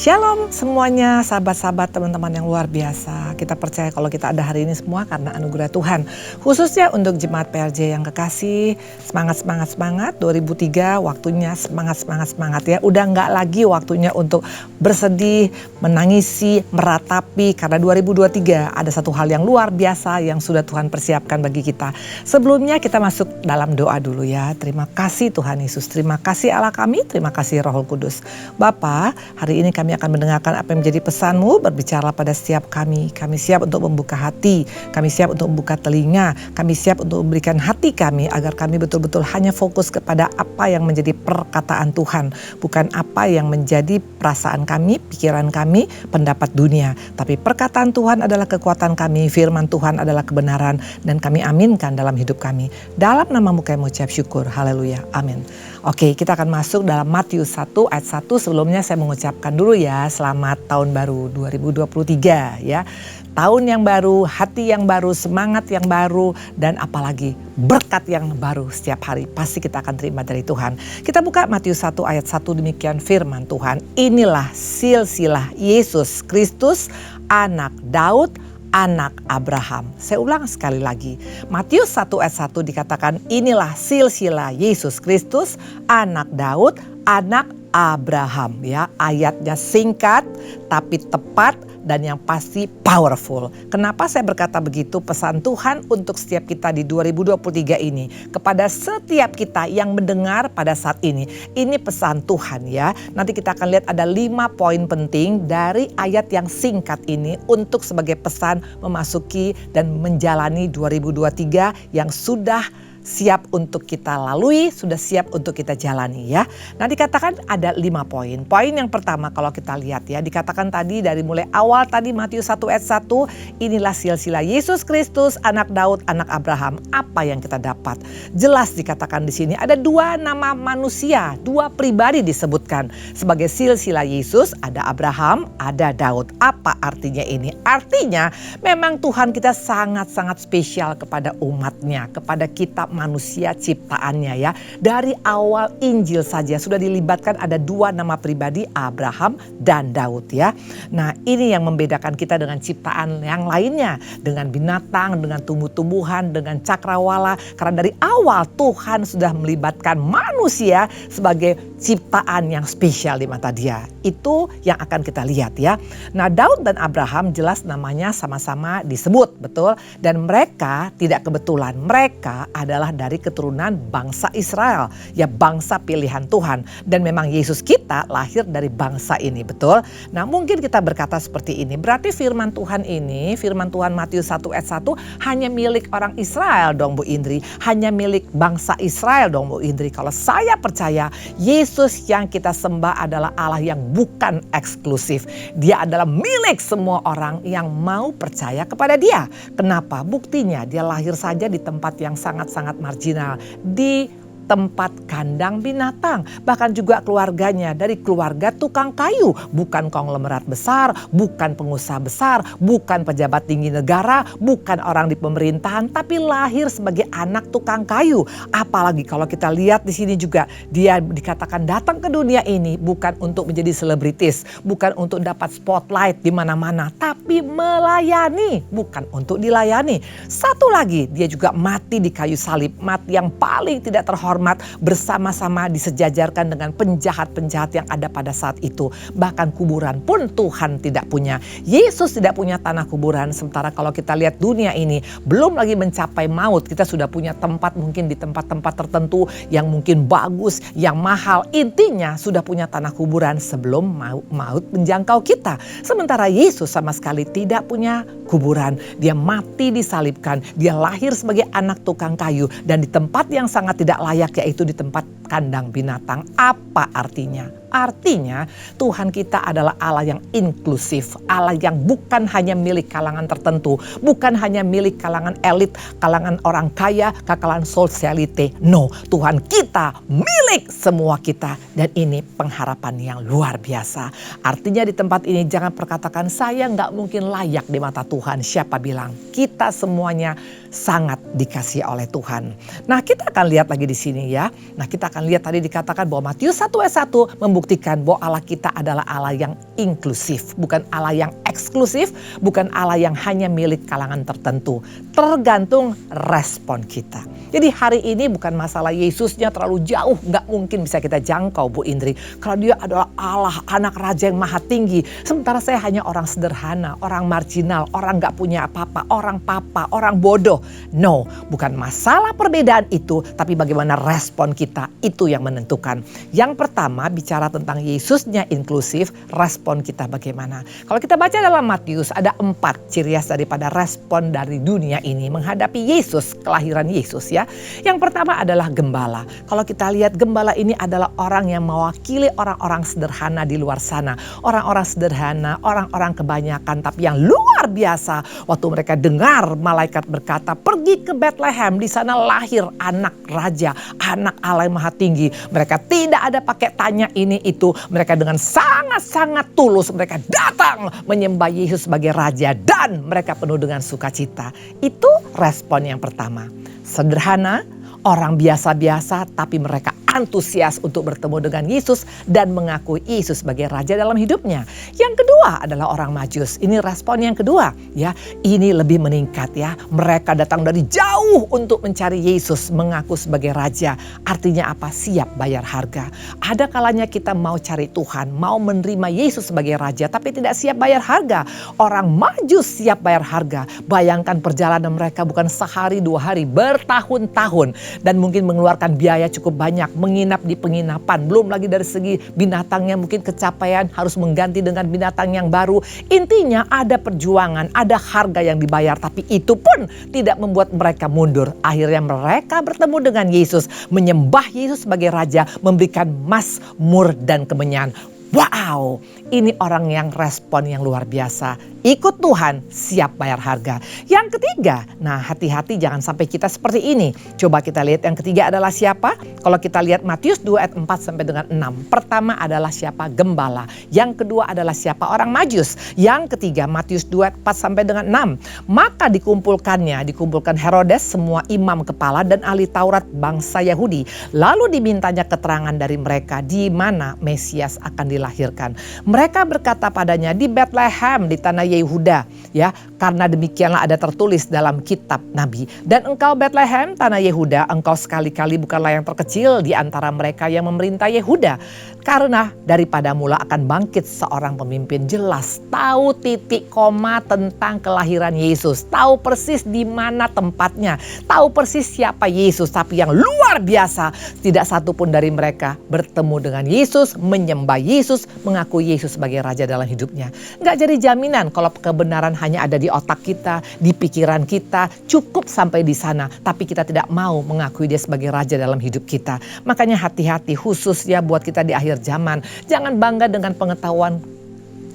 Shalom semuanya, sahabat-sahabat, teman-teman yang luar biasa. Kita percaya kalau kita ada hari ini semua karena anugerah Tuhan. Khususnya untuk jemaat PRJ yang kekasih, semangat 2003 waktunya semangat ya. Udah nggak lagi waktunya untuk bersedih, menangisi, meratapi, karena 2023 ada satu hal yang luar biasa yang sudah Tuhan persiapkan bagi kita. Sebelumnya kita masuk dalam doa dulu ya. Terima kasih Tuhan Yesus, terima kasih Allah kami, terima kasih Roh Kudus. Bapa, hari ini kami akan mendengarkan apa yang menjadi pesan-Mu, berbicara pada setiap kami. Kami siap untuk membuka hati, kami siap untuk membuka telinga, kami siap untuk memberikan hati kami agar kami betul-betul hanya fokus kepada apa yang menjadi perkataan Tuhan. Bukan apa yang menjadi perasaan kami, pikiran kami, pendapat dunia. Tapi perkataan Tuhan adalah kekuatan kami, firman Tuhan adalah kebenaran, dan kami aminkan dalam hidup kami. Dalam nama-Mu kami mengucap syukur, haleluya, amin. Oke, kita akan masuk dalam Matius 1 ayat 1. Sebelumnya saya mengucapkan dulu ya, selamat tahun baru 2023 ya. Tahun yang baru, hati yang baru, semangat yang baru, dan apalagi berkat yang baru setiap hari. Pasti kita akan terima dari Tuhan. Kita buka Matius 1 ayat 1, demikian firman Tuhan. Inilah silsilah Yesus Kristus, anak Daud, anak Abraham. Saya ulang sekali lagi. Matius 1 ayat 1 dikatakan inilah silsilah Yesus Kristus, anak Daud, anak Abraham ya. Ayatnya singkat tapi tepat dan yang pasti powerful. Kenapa saya berkata begitu? Pesan Tuhan untuk setiap kita di 2023 ini. Kepada setiap kita yang mendengar pada saat ini. Ini pesan Tuhan ya. Nanti kita akan lihat ada 5 poin penting dari ayat yang singkat ini. Untuk sebagai pesan memasuki dan menjalani 2023 yang sudah siap untuk kita lalui, sudah siap untuk kita jalani ya. Nah dikatakan ada 5 poin. Poin yang pertama kalau kita lihat ya, dikatakan tadi dari mulai awal tadi Matius 1 ayat 1, inilah silsilah Yesus Kristus, anak Daud, anak Abraham. Apa yang kita dapat? Jelas dikatakan di sini ada 2 nama manusia, 2 pribadi disebutkan. Sebagai silsilah Yesus ada Abraham, ada Daud. Apa artinya ini? Artinya memang Tuhan kita sangat-sangat spesial kepada umatnya, kepada kita manusia ciptaannya ya. Dari awal Injil saja sudah dilibatkan ada 2 nama pribadi, Abraham dan Daud ya. Nah ini yang membedakan kita dengan ciptaan yang lainnya. Dengan binatang, dengan tumbuh-tumbuhan, dengan cakrawala. Karena dari awal Tuhan sudah melibatkan manusia sebagai ciptaan yang spesial di mata Dia. Itu yang akan kita lihat ya. Nah Daud dan Abraham jelas namanya sama-sama disebut, betul. Dan mereka tidak kebetulan, mereka adalah dari keturunan bangsa Israel, ya bangsa pilihan Tuhan. Dan memang Yesus kita lahir dari bangsa ini, betul. Nah mungkin kita berkata seperti ini, berarti firman Tuhan ini, firman Tuhan Matius 1 ayat 1 hanya milik orang Israel dong Bu Indri, hanya milik bangsa Israel dong Bu Indri. Kalau saya percaya Yesus yang kita sembah adalah Allah yang bukan eksklusif. Dia adalah milik semua orang yang mau percaya kepada Dia. Kenapa? Buktinya dia lahir saja di tempat yang sangat-sangat marginal, di tempat kandang binatang. Bahkan juga keluarganya dari keluarga tukang kayu. Bukan konglomerat besar, bukan pengusaha besar, bukan pejabat tinggi negara, bukan orang di pemerintahan, tapi lahir sebagai anak tukang kayu. Apalagi kalau kita lihat di sini juga dia dikatakan datang ke dunia ini bukan untuk menjadi selebritis, bukan untuk dapat spotlight di mana-mana, tapi melayani, bukan untuk dilayani. Satu lagi, dia juga mati di kayu salib, mati yang paling tidak terhormat, bersama-sama disejajarkan dengan penjahat-penjahat yang ada pada saat itu. Bahkan kuburan pun Tuhan tidak punya. Yesus tidak punya tanah kuburan. Sementara kalau kita lihat dunia ini belum lagi mencapai maut, kita sudah punya tempat mungkin di tempat-tempat tertentu yang mungkin bagus, yang mahal. Intinya sudah punya tanah kuburan sebelum maut menjangkau kita. Sementara Yesus sama sekali tidak punya kuburan. Dia mati disalibkan. Dia lahir sebagai anak tukang kayu dan di tempat yang sangat tidak layak, yaitu di tempat kandang binatang. Apa artinya? Artinya Tuhan kita adalah Allah yang inklusif, Allah yang bukan hanya milik kalangan tertentu, bukan hanya milik kalangan elit, kalangan orang kaya, kalangan sosialite. No, Tuhan kita milik semua kita, dan ini pengharapan yang luar biasa. Artinya di tempat ini jangan perkatakan saya nggak mungkin layak di mata Tuhan. Siapa bilang? Kita semuanya sangat dikasihi oleh Tuhan. Nah kita akan lihat lagi di sini ya. Nah kita akan lihat tadi dikatakan bahwa Matius 1 ayat 1 membuktikan bahwa Allah kita adalah Allah yang inklusif, bukan Allah yang eksklusif, bukan Allah yang hanya milik kalangan tertentu. Tergantung respon kita. Jadi hari ini bukan masalah Yesusnya terlalu jauh, gak mungkin bisa kita jangkau Bu Indri. Kalau dia adalah Allah, anak raja yang maha tinggi. Sementara saya hanya orang sederhana, orang marginal, orang gak punya apa-apa, orang papa, orang bodoh. No, bukan masalah perbedaan itu, tapi bagaimana respon kita, itu yang menentukan. Yang pertama bicara tentang Yesusnya inklusif, respon kita bagaimana. Kalau kita baca dalam Matius ada 4 ciri khas daripada respon dari dunia ini menghadapi Yesus, kelahiran Yesus ya. Yang pertama adalah gembala. Kalau kita lihat gembala ini adalah orang yang mewakili orang-orang sederhana di luar sana. Orang-orang sederhana, orang-orang kebanyakan tapi yang luar biasa. Waktu mereka dengar malaikat berkata, pergi ke Bethlehem, di sana lahir anak raja, anak Allah yang maha tinggi. Mereka tidak ada pakai tanya ini itu. Mereka dengan sangat-sangat tulus mereka datang menyembah Yesus sebagai raja dan mereka penuh dengan sukacita. Itu respon yang pertama. Sederhana, orang biasa-biasa tapi mereka antusias untuk bertemu dengan Yesus dan mengakui Yesus sebagai raja dalam hidupnya. Yang kedua adalah orang Majus. Ini respon yang kedua ya. Ini lebih meningkat ya. Mereka datang dari jauh untuk mencari Yesus, mengaku sebagai raja. Artinya apa? Siap bayar harga. Ada kalanya kita mau cari Tuhan, mau menerima Yesus sebagai raja tapi tidak siap bayar harga. Orang Majus siap bayar harga. Bayangkan perjalanan mereka bukan sehari 2 hari, bertahun-tahun dan mungkin mengeluarkan biaya cukup banyak, menginap di penginapan. Belum lagi dari segi binatangnya mungkin kecapaian harus mengganti dengan binatang yang baru. Intinya ada perjuangan, ada harga yang dibayar. Tapi itu pun tidak membuat mereka mundur. Akhirnya mereka bertemu dengan Yesus, menyembah Yesus sebagai raja, memberikan mazmur dan kemenyan. Wow, ini orang yang respon yang luar biasa. Ikut Tuhan, siap bayar harga. Yang ketiga, nah hati-hati jangan sampai kita seperti ini. Coba kita lihat yang ketiga adalah siapa? Kalau kita lihat Matius 2 ayat 4 sampai dengan 6. Pertama adalah siapa? Gembala. Yang kedua adalah siapa? Orang Majus. Yang ketiga Matius 2 ayat 4 sampai dengan 6. Maka dikumpulkan Herodes, semua imam kepala dan ahli Taurat bangsa Yahudi. Lalu dimintanya keterangan dari mereka di mana Mesias akan dilahirkan. Mereka berkata padanya, di Bethlehem di tanah Yehuda ya, karena demikianlah ada tertulis dalam kitab Nabi. Dan engkau Bethlehem tanah Yehuda, engkau sekali-kali bukanlah yang terkecil di antara mereka yang memerintah Yehuda, karena daripada mula akan bangkit seorang pemimpin. Jelas tahu titik koma tentang kelahiran Yesus, tahu persis di mana tempatnya, tahu persis siapa Yesus. Tapi yang luar biasa, tidak satu pun dari mereka bertemu dengan Yesus, menyembah Yesus, mengakui Yesus sebagai raja dalam hidupnya. Nggak jadi jaminan kalau kebenaran hanya ada di otak kita, di pikiran kita, cukup sampai di sana. Tapi kita tidak mau mengakui dia sebagai raja dalam hidup kita. Makanya hati-hati, khususnya buat kita di akhir zaman. Jangan bangga dengan pengetahuan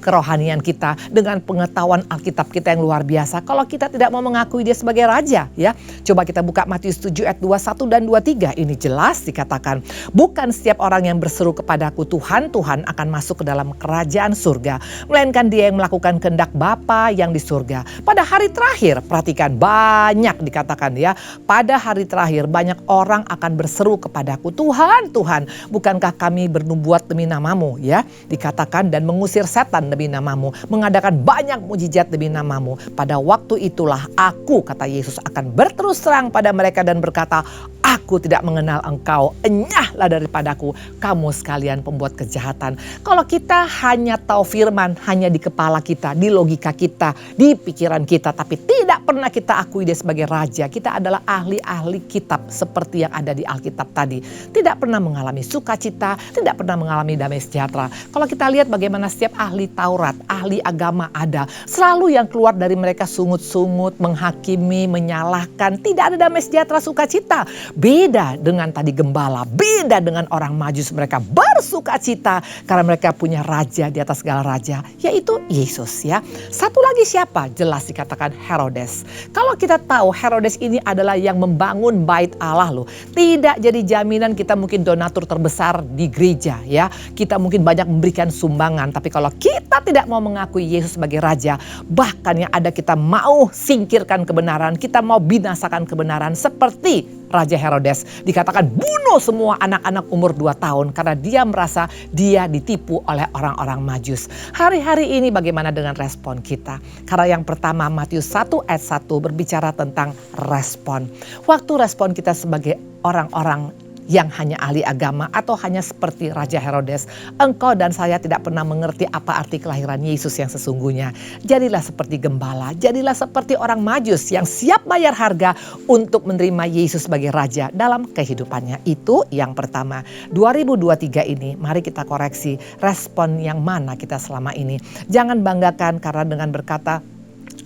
kerohanian kita, dengan pengetahuan Alkitab kita yang luar biasa, kalau kita tidak mau mengakui dia sebagai raja ya. Coba kita buka Matius 7 ayat 21 dan 23. Ini jelas dikatakan, bukan setiap orang yang berseru kepadaku Tuhan, Tuhan akan masuk ke dalam kerajaan surga, melainkan dia yang melakukan kehendak Bapa yang di surga. Pada hari terakhir, perhatikan, banyak dikatakan ya, pada hari terakhir banyak orang akan berseru kepadaku Tuhan, Tuhan, bukankah kami bernubuat demi namamu ya, dikatakan, dan mengusir setan demi namamu, mengadakan banyak mujizat demi namamu. Pada waktu itulah aku, kata Yesus, akan berterus terang pada mereka dan berkata, aku tidak mengenal engkau, enyahlah daripadaku, kamu sekalian pembuat kejahatan. Kalau kita hanya tahu firman, hanya di kepala kita, di logika kita, di pikiran kita, tapi tidak pernah kita akui dia sebagai raja. Kita adalah ahli-ahli kitab seperti yang ada di Alkitab tadi. Tidak pernah mengalami sukacita, tidak pernah mengalami damai sejahtera. Kalau kita lihat bagaimana setiap ahli Taurat, ahli agama ada, selalu yang keluar dari mereka sungut-sungut, menghakimi, menyalahkan, tidak ada damai sejahtera, sukacita. Beda dengan tadi gembala, beda dengan orang Majus, mereka bersukacita karena mereka punya raja di atas segala raja, yaitu Yesus ya. Satu lagi siapa? Jelas dikatakan Herodes. Kalau kita tahu Herodes ini adalah yang membangun bait Allah loh. Tidak jadi jaminan kita mungkin donatur terbesar di gereja ya. Kita mungkin banyak memberikan sumbangan, tapi kalau kita tidak mau mengakui Yesus sebagai raja, bahkan yang ada kita mau singkirkan kebenaran, kita mau binasakan kebenaran, seperti Raja Herodes. Dikatakan bunuh semua anak-anak umur 2 tahun karena dia merasa dia ditipu oleh orang-orang Majus. Hari-hari ini bagaimana dengan respon kita? Karena yang pertama Matius 1 ayat 1 berbicara tentang respon. Waktu respon kita sebagai orang-orang yang hanya ahli agama atau hanya seperti Raja Herodes, engkau dan saya tidak pernah mengerti apa arti kelahiran Yesus yang sesungguhnya. Jadilah seperti gembala, jadilah seperti orang Majus yang siap bayar harga untuk menerima Yesus sebagai Raja dalam kehidupannya. Itu yang pertama. 2023 ini mari kita koreksi respon yang mana kita selama ini. Jangan banggakan karena dengan berkata,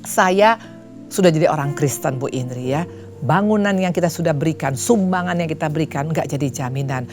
saya sudah jadi orang Kristen Bu Indri ya. Bangunan yang kita sudah berikan, sumbangan yang kita berikan enggak jadi jaminan.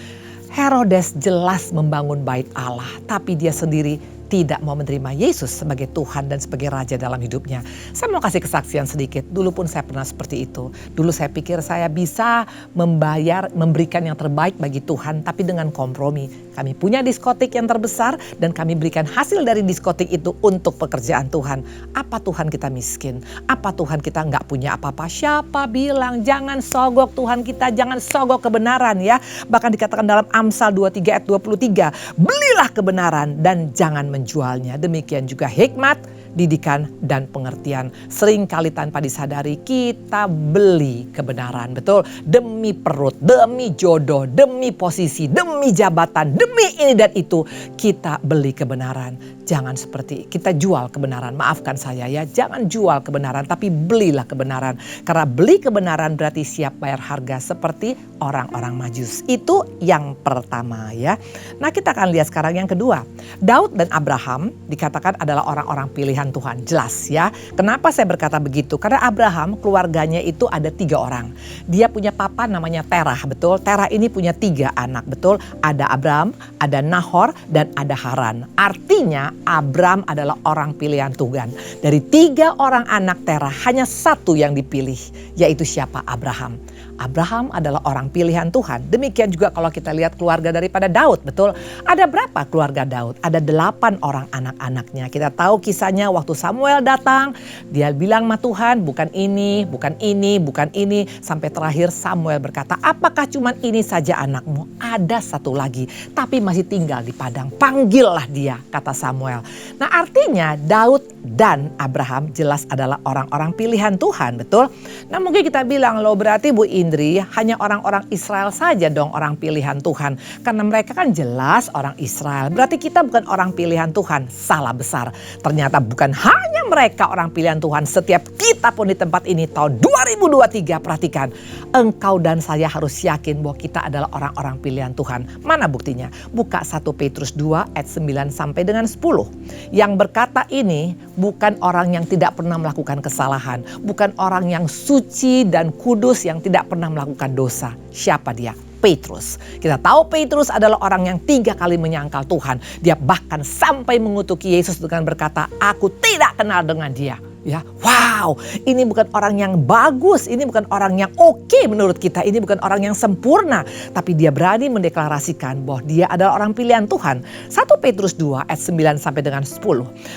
Herodes jelas membangun bait Allah, tapi dia sendiri tidak mau menerima Yesus sebagai Tuhan dan sebagai Raja dalam hidupnya. Saya mau kasih kesaksian sedikit. Dulu pun saya pernah seperti itu. Dulu saya pikir saya bisa memberikan yang terbaik bagi Tuhan, tapi dengan kompromi. Kami punya diskotik yang terbesar dan kami berikan hasil dari diskotik itu untuk pekerjaan Tuhan. Apa Tuhan kita miskin? Apa Tuhan kita nggak punya apa-apa? Siapa bilang jangan sogok Tuhan kita, jangan sogok kebenaran ya. Bahkan dikatakan dalam Amsal 23 ayat 23, belilah kebenaran dan jangan menjualnya. Demikian juga hikmat, didikan, dan pengertian. Seringkali tanpa disadari kita beli kebenaran. Betul? Demi perut, demi jodoh, demi posisi, demi jabatan, demi ini dan itu. Kita beli kebenaran. Jangan seperti kita jual kebenaran. Maafkan saya ya, jangan jual kebenaran tapi belilah kebenaran. Karena beli kebenaran berarti siap bayar harga seperti orang-orang Majus. Itu yang pertama ya. Nah kita akan lihat sekarang yang kedua. Daud dan Abraham dikatakan adalah orang-orang pilihan Tuhan. Jelas ya. Kenapa saya berkata begitu? Karena Abraham keluarganya itu ada 3 orang. Dia punya papa namanya Terah, betul? Terah ini punya 3 anak, betul? Ada Abraham, ada Nahor, dan ada Haran. Artinya Abraham adalah orang pilihan Tuhan. Dari 3 orang anak Terah hanya 1 yang dipilih, yaitu siapa? Abraham. Abraham adalah orang pilihan Tuhan. Demikian juga kalau kita lihat keluarga daripada Daud, betul? Ada berapa keluarga Daud? Ada 8 orang anak-anaknya. Kita tahu kisahnya waktu Samuel datang, dia bilang sama Tuhan, bukan ini, bukan ini, bukan ini. Sampai terakhir Samuel berkata, apakah cuma ini saja anakmu? Ada 1 lagi, tapi masih tinggal di padang. Panggillah dia, kata Samuel. Nah artinya Daud dan Abraham jelas adalah orang-orang pilihan Tuhan, betul? Nah mungkin kita bilang, loh berarti Bu Indri hanya orang-orang Israel saja dong orang pilihan Tuhan. Karena mereka kan jelas orang Israel. Berarti kita bukan orang pilihan Tuhan. Salah besar. Ternyata bukan hanya mereka orang pilihan Tuhan. Setiap kita pun di tempat ini tahun 2023 perhatikan. Engkau dan saya harus yakin bahwa kita adalah orang-orang pilihan Tuhan. Mana buktinya? Buka 1 Petrus 2 ayat 9 sampai dengan 10. Yang berkata ini bukan orang yang tidak pernah melakukan kesalahan. Bukan orang yang suci dan kudus yang tidak pernah melakukan dosa. Siapa dia? Petrus. Kita tahu Petrus adalah orang yang 3 kali menyangkal Tuhan. Dia bahkan sampai mengutuki Yesus dengan berkata, aku tidak kenal dengan dia. Ya, wow, ini bukan orang yang bagus, ini bukan orang yang oke menurut kita, ini bukan orang yang sempurna. Tapi dia berani mendeklarasikan bahwa dia adalah orang pilihan Tuhan. 1 Petrus 2 ayat 9 sampai dengan 10.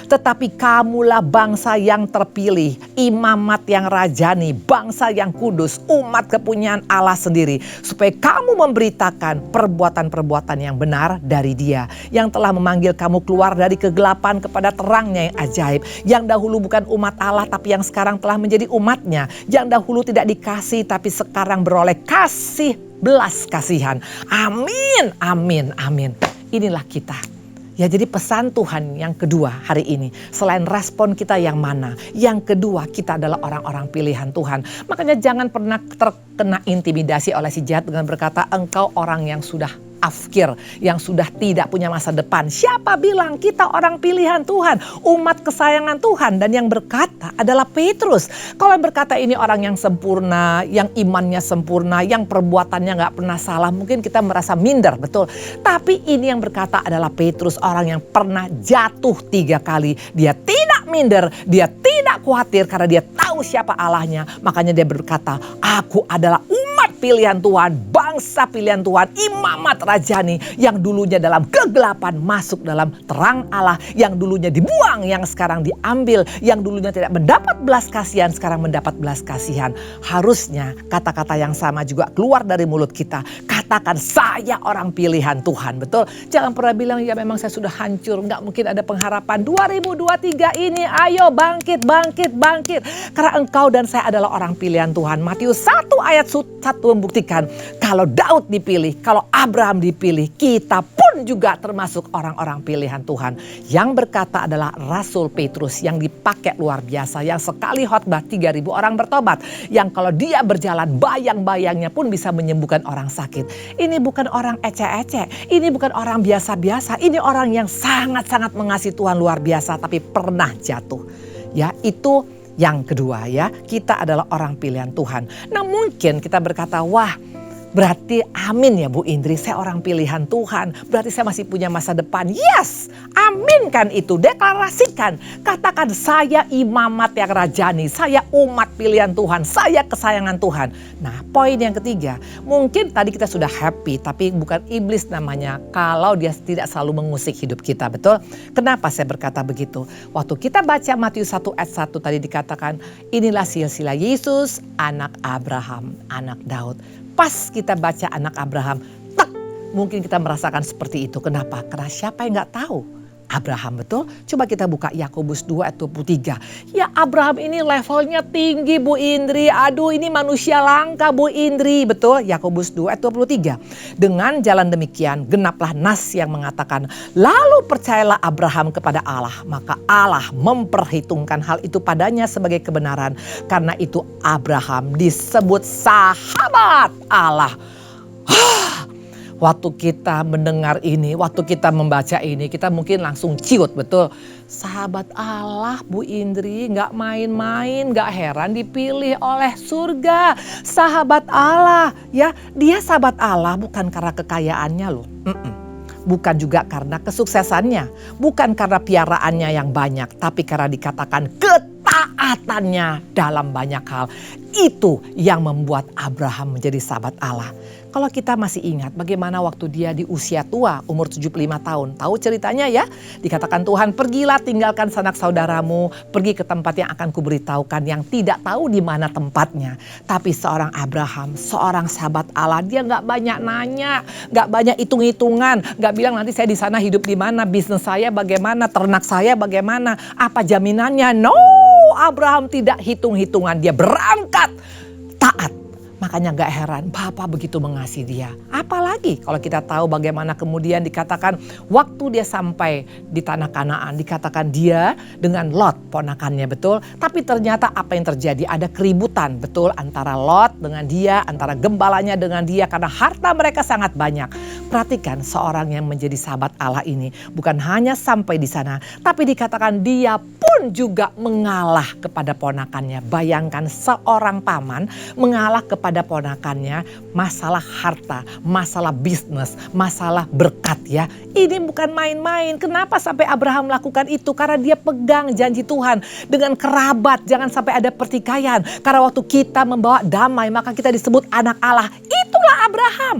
Tetapi kamulah bangsa yang terpilih, imamat yang rajani, bangsa yang kudus, umat kepunyaan Allah sendiri. Supaya kamu memberitakan perbuatan-perbuatan yang benar dari Dia. Yang telah memanggil kamu keluar dari kegelapan kepada terangnya yang ajaib. Yang dahulu bukan umat Allah tapi yang sekarang telah menjadi umatnya. Yang dahulu tidak dikasih tapi sekarang beroleh kasih belas kasihan. Amin, amin, amin. Inilah kita. Ya jadi pesan Tuhan yang kedua hari ini. Selain respon kita yang mana? Yang kedua kita adalah orang-orang pilihan Tuhan. Makanya jangan pernah terkena intimidasi oleh si jahat dengan berkata engkau orang yang sudah afkir, yang sudah tidak punya masa depan. Siapa bilang kita orang pilihan Tuhan, umat kesayangan Tuhan? Dan yang berkata adalah Petrus. Kalau yang berkata ini orang yang sempurna, yang imannya sempurna, yang perbuatannya gak pernah salah, mungkin kita merasa minder, betul. Tapi ini yang berkata adalah Petrus, orang yang pernah jatuh 3 kali. Dia tidak minder, dia tidak khawatir karena dia tahu siapa Allahnya. Makanya dia berkata, aku adalah umat pilihan Tuhan, bangsa pilihan Tuhan, imamat rajani yang dulunya dalam kegelapan masuk dalam terang Allah, yang dulunya dibuang, yang sekarang diambil, yang dulunya tidak mendapat belas kasihan, sekarang mendapat belas kasihan. Harusnya kata-kata yang sama juga keluar dari mulut kita. Katakan, saya orang pilihan Tuhan, betul? Jangan pernah bilang, ya memang saya sudah hancur, nggak mungkin ada pengharapan. 2023 ini ayo bangkit, bangkit, bangkit. Karena engkau dan saya adalah orang pilihan Tuhan. Matius 1 ayat 1 membuktikan kalau Daud dipilih, kalau Abraham dipilih, kita pun juga termasuk orang-orang pilihan Tuhan. Yang berkata adalah Rasul Petrus yang dipakai luar biasa, yang sekali khotbah 3.000 orang bertobat, yang kalau dia berjalan bayang-bayangnya pun bisa menyembuhkan orang sakit. Ini bukan orang ecek-ecek, ini bukan orang biasa-biasa, ini orang yang sangat-sangat mengasihi Tuhan luar biasa tapi pernah jatuh. Ya, itu yang kedua ya, kita adalah orang pilihan Tuhan. Nah mungkin kita berkata, wah berarti amin ya Bu Indri, saya orang pilihan Tuhan. Berarti saya masih punya masa depan. Yes, aminkan itu, deklarasikan. Katakan, saya imamat yang rajani, saya umat pilihan Tuhan, saya kesayangan Tuhan. Nah poin yang ketiga, mungkin tadi kita sudah happy, tapi bukan iblis namanya kalau dia tidak selalu mengusik hidup kita, betul? Kenapa saya berkata begitu? Waktu kita baca Matius 1 ayat 1 tadi dikatakan, inilah silsilah Yesus, anak Abraham, anak Daud. Pas kita baca anak Abraham, tak, mungkin kita merasakan seperti itu. Kenapa? Karena siapa yang gak tahu Abraham, betul? Coba kita buka Yakobus 2 ayat 23. Ya Abraham ini levelnya tinggi Bu Indri. Aduh ini manusia langka Bu Indri, betul? Yakobus 2 ayat 23. Dengan jalan demikian genaplah nas yang mengatakan, lalu percayalah Abraham kepada Allah, maka Allah memperhitungkan hal itu padanya sebagai kebenaran. Karena itu Abraham disebut sahabat Allah. Waktu kita mendengar ini, waktu kita membaca ini, kita mungkin langsung ciut, betul? Sahabat Allah Bu Indri, gak main-main, gak heran dipilih oleh surga. Sahabat Allah, ya dia sahabat Allah bukan karena kekayaannya loh. Bukan juga karena kesuksesannya, bukan karena piaraannya yang banyak, tapi karena dikatakan ketaatannya dalam banyak hal. Itu yang membuat Abraham menjadi sahabat Allah. Kalau kita masih ingat bagaimana waktu dia di usia tua, umur 75 tahun. Tahu ceritanya ya? Dikatakan Tuhan, pergilah tinggalkan sanak saudaramu, pergi ke tempat yang akan kuberitahukan, yang tidak tahu di mana tempatnya. Tapi seorang Abraham, seorang sahabat Allah, dia gak banyak nanya, gak banyak hitung-hitungan, gak bilang nanti saya di sana hidup di mana, bisnis saya bagaimana, ternak saya bagaimana, apa jaminannya. No, Abraham tidak hitung-hitungan, dia berangkat taat. Makanya gak heran Bapak begitu mengasihi dia. Apalagi kalau kita tahu bagaimana kemudian dikatakan waktu dia sampai di tanah Kanaan, dikatakan dia dengan Lot ponakannya, betul. Tapi ternyata apa yang terjadi? Ada keributan, betul, antara Lot dengan dia, antara gembalanya dengan dia, karena harta mereka sangat banyak. Perhatikan seorang yang menjadi sahabat Allah ini bukan hanya sampai di sana, tapi dikatakan dia pun juga mengalah kepada ponakannya. Bayangkan seorang paman mengalah kepada ponakannya masalah harta, masalah bisnis, masalah berkat ya. Ini bukan main-main. Kenapa sampai Abraham melakukan itu? Karena dia pegang janji Tuhan dengan kerabat. Jangan sampai ada pertikaian. Karena waktu kita membawa damai maka kita disebut anak Allah. Itulah Abraham.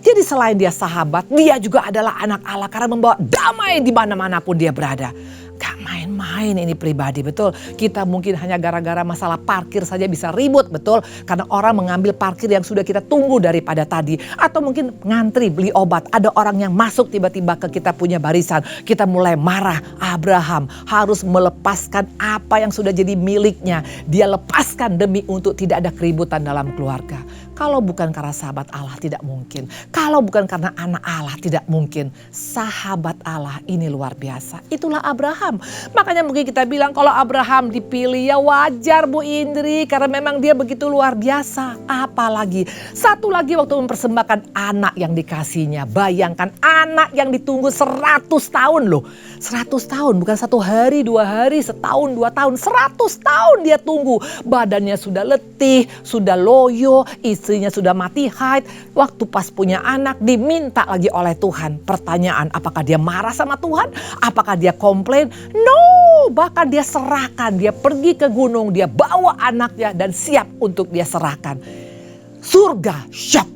Jadi selain dia sahabat, dia juga adalah anak Allah karena membawa damai di mana-mana pun dia berada. Gak main-main ini pribadi, betul. Kita mungkin hanya gara-gara masalah parkir saja bisa ribut, betul. Karena orang mengambil parkir yang sudah kita tunggu daripada tadi. Atau mungkin ngantri beli obat. Ada orang yang masuk tiba-tiba ke kita punya barisan. Kita mulai marah. Abraham harus melepaskan apa yang sudah jadi miliknya. Dia lepaskan demi untuk tidak ada keributan dalam keluarga. Kalau bukan karena sahabat Allah tidak mungkin. Kalau bukan karena anak Allah tidak mungkin. Sahabat Allah ini luar biasa. Itulah Abraham. Makanya mungkin kita bilang kalau Abraham dipilih ya wajar Bu Indri. Karena memang dia begitu luar biasa. Apalagi satu lagi waktu mempersembahkan anak yang dikasihnya. Bayangkan anak yang ditunggu 100 tahun loh. 100 tahun bukan 1 hari 2 hari, setahun 2 tahun. 100 tahun dia tunggu. Badannya sudah letih, sudah loyo, istrinya sudah mati haid. Waktu pas punya anak diminta lagi oleh Tuhan. Pertanyaan, apakah dia marah sama Tuhan? Apakah dia komplain? No, bahkan dia serahkan. Dia pergi ke gunung, dia bawa anaknya dan siap untuk dia serahkan. Surga shock.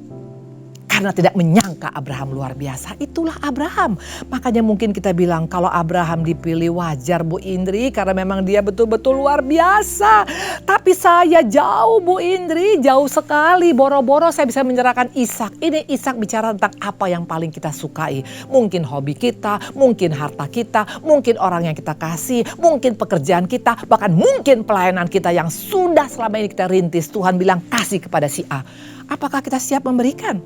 karena tidak menyangka Abraham luar biasa. Itulah Abraham. Makanya mungkin kita bilang kalau Abraham dipilih wajar Bu Indri karena memang dia betul-betul luar biasa. Tapi saya jauh Bu Indri, jauh sekali. Boro-boro saya bisa menyerahkan Ishak. Ini Ishak bicara tentang apa yang paling kita sukai. Mungkin hobi kita, mungkin harta kita, mungkin orang yang kita kasih, mungkin pekerjaan kita, bahkan mungkin pelayanan kita yang sudah selama ini kita rintis. Tuhan bilang kasih kepada si A. Apakah kita siap memberikan?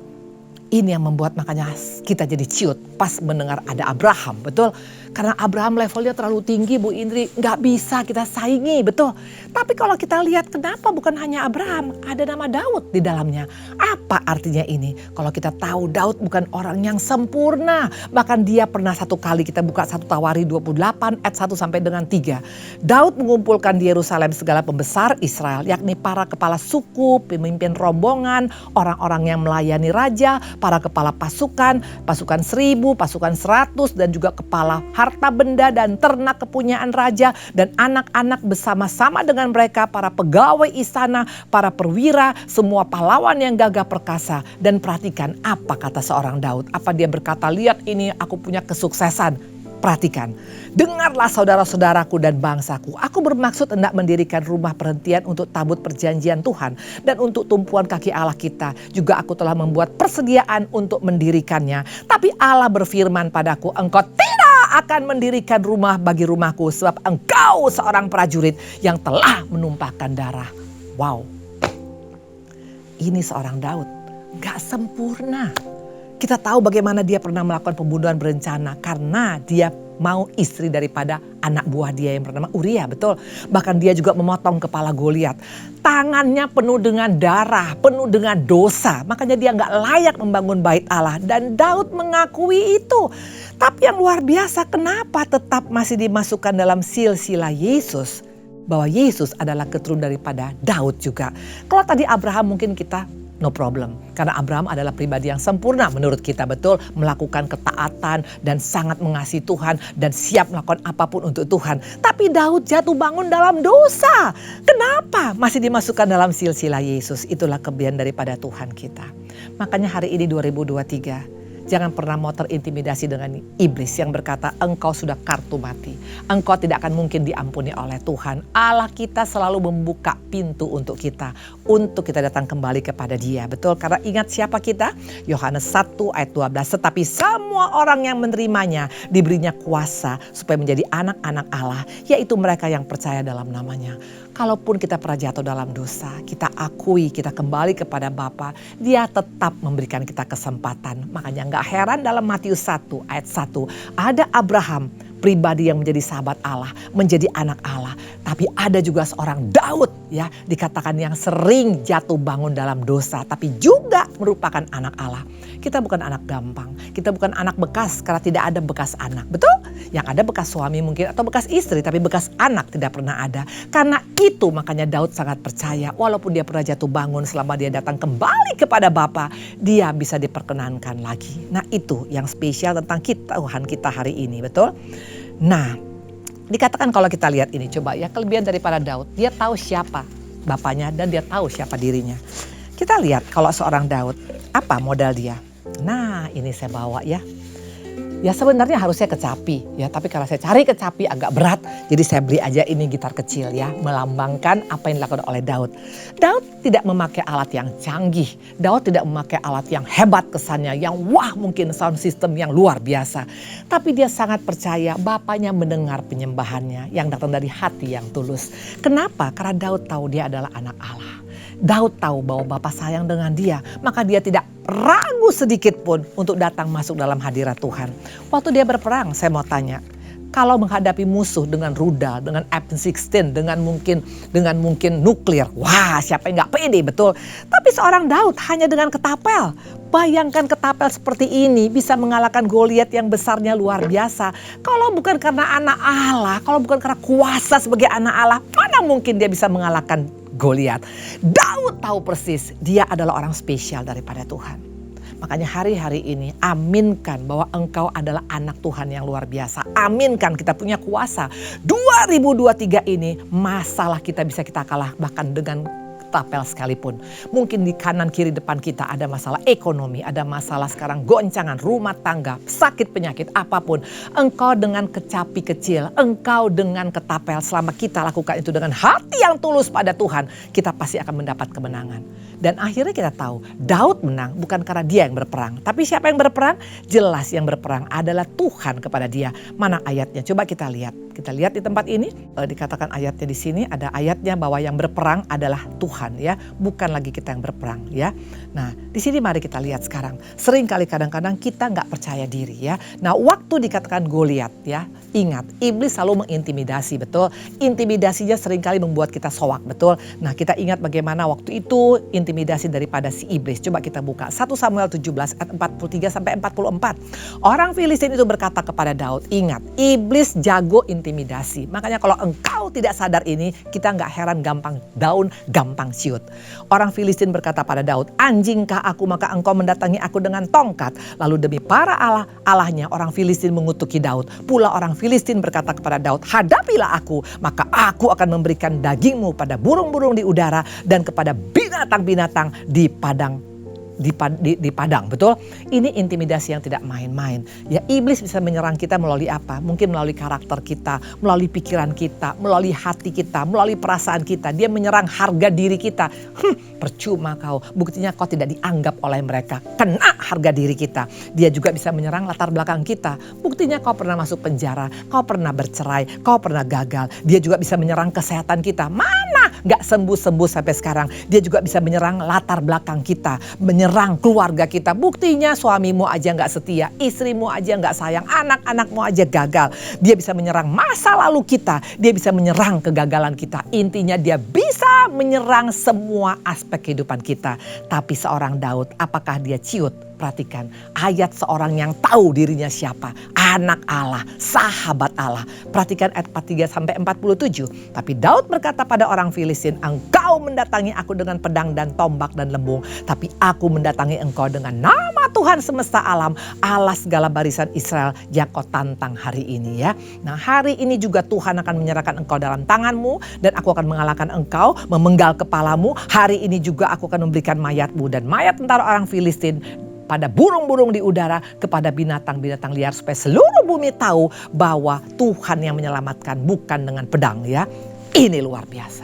Ini yang membuat makanya kita jadi ciut pas mendengar ada Abraham, betul? Karena Abraham levelnya terlalu tinggi Bu Indri, nggak bisa kita saingi, betul? Tapi kalau kita lihat kenapa bukan hanya Abraham, ada nama Daud di dalamnya. Apa artinya ini? Kalau kita tahu Daud bukan orang yang sempurna. Bahkan dia pernah satu kali kita buka 1 Tawari 28 ayat 1 sampai dengan 3. Daud mengumpulkan di Yerusalem segala pembesar Israel, yakni para kepala suku, pemimpin rombongan, orang-orang yang melayani raja, para kepala pasukan, pasukan 1000, pasukan 100 dan juga kepala harta benda dan ternak kepunyaan raja dan anak-anak bersama-sama dengan mereka, para pegawai istana, para perwira, semua pahlawan yang gagah perkasa. Dan perhatikan apa kata seorang Daud. Apa dia berkata, lihat ini aku punya kesuksesan. Perhatikan, dengarlah saudara-saudaraku dan bangsaku. Aku bermaksud hendak mendirikan rumah perhentian untuk tabut perjanjian Tuhan dan untuk tumpuan kaki Allah kita. Juga aku telah membuat persediaan untuk mendirikannya. Tapi Allah berfirman padaku, engkau tidak akan mendirikan rumah bagi rumahku sebab engkau seorang prajurit yang telah menumpahkan darah. Wow, ini seorang Daud, gak sempurna. Kita tahu bagaimana dia pernah melakukan pembunuhan berencana karena dia mau istri daripada anak buah dia yang bernama Uria, betul. Bahkan dia juga memotong kepala Goliat. Tangannya penuh dengan darah, penuh dengan dosa. Makanya dia gak layak membangun bait Allah dan Daud mengakui itu. Tapi yang luar biasa, kenapa tetap masih dimasukkan dalam silsilah Yesus? Bahwa Yesus adalah keturunan daripada Daud juga. Kalau tadi Abraham mungkin kita no problem. Karena Abraham adalah pribadi yang sempurna menurut kita, betul. Melakukan ketaatan dan sangat mengasihi Tuhan dan siap melakukan apapun untuk Tuhan. Tapi Daud jatuh bangun dalam dosa. Kenapa? Masih dimasukkan dalam silsilah Yesus. Itulah kebiasaan daripada Tuhan kita. Makanya hari ini 2023. Jangan pernah mau terintimidasi dengan iblis yang berkata engkau sudah kartu mati. Engkau tidak akan mungkin diampuni oleh Tuhan. Allah kita selalu membuka pintu untuk kita. Untuk kita datang kembali kepada dia. Betul, karena ingat siapa kita? Yohanes 1 ayat 12. Tetapi semua orang yang menerimanya diberinya kuasa supaya menjadi anak-anak Allah. Yaitu mereka yang percaya dalam namanya. Kalaupun kita pernah jatuh dalam dosa, kita akui, kita kembali kepada Bapa, dia tetap memberikan kita kesempatan. Makanya gak heran dalam Matius 1 ayat 1, ada Abraham, pribadi yang menjadi sahabat Allah, menjadi anak Allah. Tapi ada juga seorang Daud, ya, dikatakan yang sering jatuh bangun dalam dosa, tapi juga merupakan anak Allah. Kita bukan anak gampang, kita bukan anak bekas karena tidak ada bekas anak, betul? Yang ada bekas suami mungkin atau bekas istri, tapi bekas anak tidak pernah ada. Karena itu makanya Daud sangat percaya, walaupun dia pernah jatuh bangun, selama dia datang kembali kepada Bapa, dia bisa diperkenankan lagi. Nah itu yang spesial tentang kita, Tuhan kita hari ini, betul? Nah, dikatakan kalau kita lihat ini, coba ya, kelebihan daripada Daud, dia tahu siapa bapaknya dan dia tahu siapa dirinya. Kita lihat kalau seorang Daud, apa modal dia? Nah, ini saya bawa ya. Ya sebenarnya harusnya kecapi ya, tapi kalau saya cari kecapi agak berat, jadi saya beli aja ini gitar kecil ya, melambangkan apa yang dilakukan oleh Daud. Daud tidak memakai alat yang canggih, Daud tidak memakai alat yang hebat kesannya, yang wah mungkin sound system yang luar biasa. Tapi dia sangat percaya bapaknya mendengar penyembahannya yang datang dari hati yang tulus. Kenapa? Karena Daud tahu dia adalah anak Allah. Daud tahu bahwa Bapa sayang dengan dia, maka dia tidak ragu sedikit pun untuk datang masuk dalam hadirat Tuhan. Waktu dia berperang, saya mau tanya, kalau menghadapi musuh dengan rudal, dengan F-16, dengan mungkin nuklir, wah siapa yang gak pede, betul. Tapi seorang Daud hanya dengan ketapel. Bayangkan ketapel seperti ini bisa mengalahkan Goliat yang besarnya luar biasa. Kalau bukan karena anak Allah, kalau bukan karena kuasa sebagai anak Allah, mana mungkin dia bisa mengalahkan Goliat. Daud tahu persis dia adalah orang spesial daripada Tuhan. Makanya hari-hari ini aminkan bahwa engkau adalah anak Tuhan yang luar biasa. Aminkan kita punya kuasa. 2023 ini masalah kita bisa kita kalah bahkan dengan ketapel sekalipun. Mungkin di kanan kiri depan kita ada masalah ekonomi, ada masalah sekarang goncangan rumah tangga, sakit penyakit apapun. Engkau dengan kecapi kecil, engkau dengan ketapel, selama kita lakukan itu dengan hati yang tulus pada Tuhan, kita pasti akan mendapat kemenangan. Dan akhirnya kita tahu Daud menang bukan karena dia yang berperang. Tapi siapa yang berperang? Jelas yang berperang adalah Tuhan kepada dia. Mana ayatnya? Coba kita lihat. Kita lihat di tempat ini dikatakan ayatnya di sini, ada ayatnya bahwa yang berperang adalah Tuhan ya, bukan lagi kita yang berperang ya. Nah di sini mari kita lihat sekarang. Sering kali kadang-kadang kita nggak percaya diri ya. Nah waktu dikatakan Goliat ya, ingat iblis selalu mengintimidasi, betul. Intimidasinya sering kali membuat kita soak, betul. Nah kita ingat bagaimana waktu itu intimidasi daripada si iblis. Coba kita buka 1 Samuel 17 ayat 43 sampai 44. Orang Filistin itu berkata kepada Daud, ingat iblis jago intimidasi. Makanya kalau engkau tidak sadar ini, kita nggak heran gampang down, gampang siut. Orang Filistin berkata pada Daud, anjingkah aku maka engkau mendatangi aku dengan tongkat. Lalu demi para allahnya orang Filistin mengutuki Daud. Pula orang Filistin berkata kepada Daud, hadapilah aku maka aku akan memberikan dagingmu pada burung-burung di udara dan kepada binatang-binatang di padang. Di padang, betul? Ini intimidasi yang tidak main-main. Ya iblis bisa menyerang kita melalui apa? Mungkin melalui karakter kita, melalui pikiran kita, melalui hati kita, melalui perasaan kita. Dia menyerang harga diri kita. Percuma kau, buktinya kau tidak dianggap oleh mereka. Kena harga diri kita. Dia juga bisa menyerang latar belakang kita. Buktinya kau pernah masuk penjara, kau pernah bercerai, kau pernah gagal. Dia juga bisa menyerang kesehatan kita. Mana? Gak sembuh-sembuh sampai sekarang. Dia juga bisa menyerang latar belakang kita, menyerang keluarga kita. Buktinya suamimu aja gak setia, istrimu aja gak sayang, anak-anakmu aja gagal. Dia bisa menyerang masa lalu kita, dia bisa menyerang kegagalan kita. Intinya dia bisa menyerang semua aspek kehidupan kita. Tapi seorang Daud, apakah dia ciut? Perhatikan ayat seorang yang tahu dirinya siapa. Anak Allah, sahabat Allah. Perhatikan ayat 43 sampai 47. Tapi Daud berkata pada orang Filistin, engkau mendatangi aku dengan pedang dan tombak dan lembung. Tapi aku mendatangi engkau dengan nama Tuhan semesta alam, Allah segala barisan Israel yang kau tantang hari ini ya. Nah hari ini juga Tuhan akan menyerahkan engkau dalam tanganmu. Dan aku akan mengalahkan engkau, memenggal kepalamu. Hari ini juga aku akan memberikan mayatmu dan mayat tentara orang Filistin pada burung-burung di udara, kepada binatang-binatang liar, supaya seluruh bumi tahu bahwa Tuhan yang menyelamatkan, bukan dengan pedang ya. Ini luar biasa.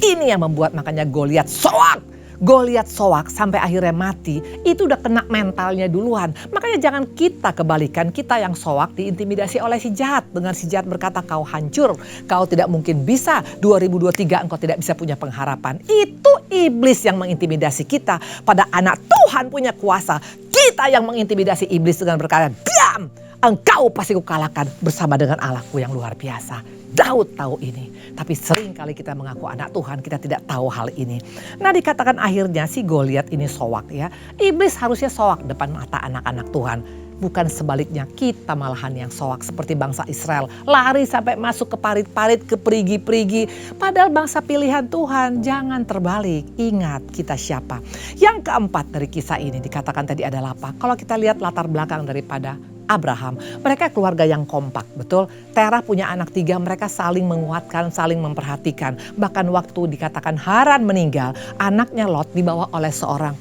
Ini yang membuat makanya Goliat soak. Goliat soak sampai akhirnya mati, itu udah kena mentalnya duluan. Makanya jangan kita kebalikan, kita yang soak diintimidasi oleh si jahat. Dengan si jahat berkata kau hancur, kau tidak mungkin bisa, 2023 engkau tidak bisa punya pengharapan. Itu iblis yang mengintimidasi kita. Pada anak Tuhan punya kuasa, kita yang mengintimidasi iblis dengan berkata, diam, engkau pasti kukalahkan bersama dengan Allahku yang luar biasa. Daud tahu ini, tapi sering kali kita mengaku anak Tuhan, kita tidak tahu hal ini. Nah dikatakan akhirnya si Goliat ini soak ya. Iblis harusnya soak depan mata anak-anak Tuhan. Bukan sebaliknya, kita malahan yang soak seperti bangsa Israel. Lari sampai masuk ke parit-parit, ke perigi-perigi. Padahal bangsa pilihan Tuhan, jangan terbalik. Ingat kita siapa. Yang keempat dari kisah ini dikatakan tadi adalah apa? Kalau kita lihat latar belakang daripada Abraham, mereka keluarga yang kompak, betul. Terah punya anak 3, mereka saling menguatkan, saling memperhatikan. Bahkan waktu dikatakan Haran meninggal, anaknya Lot dibawa oleh seorang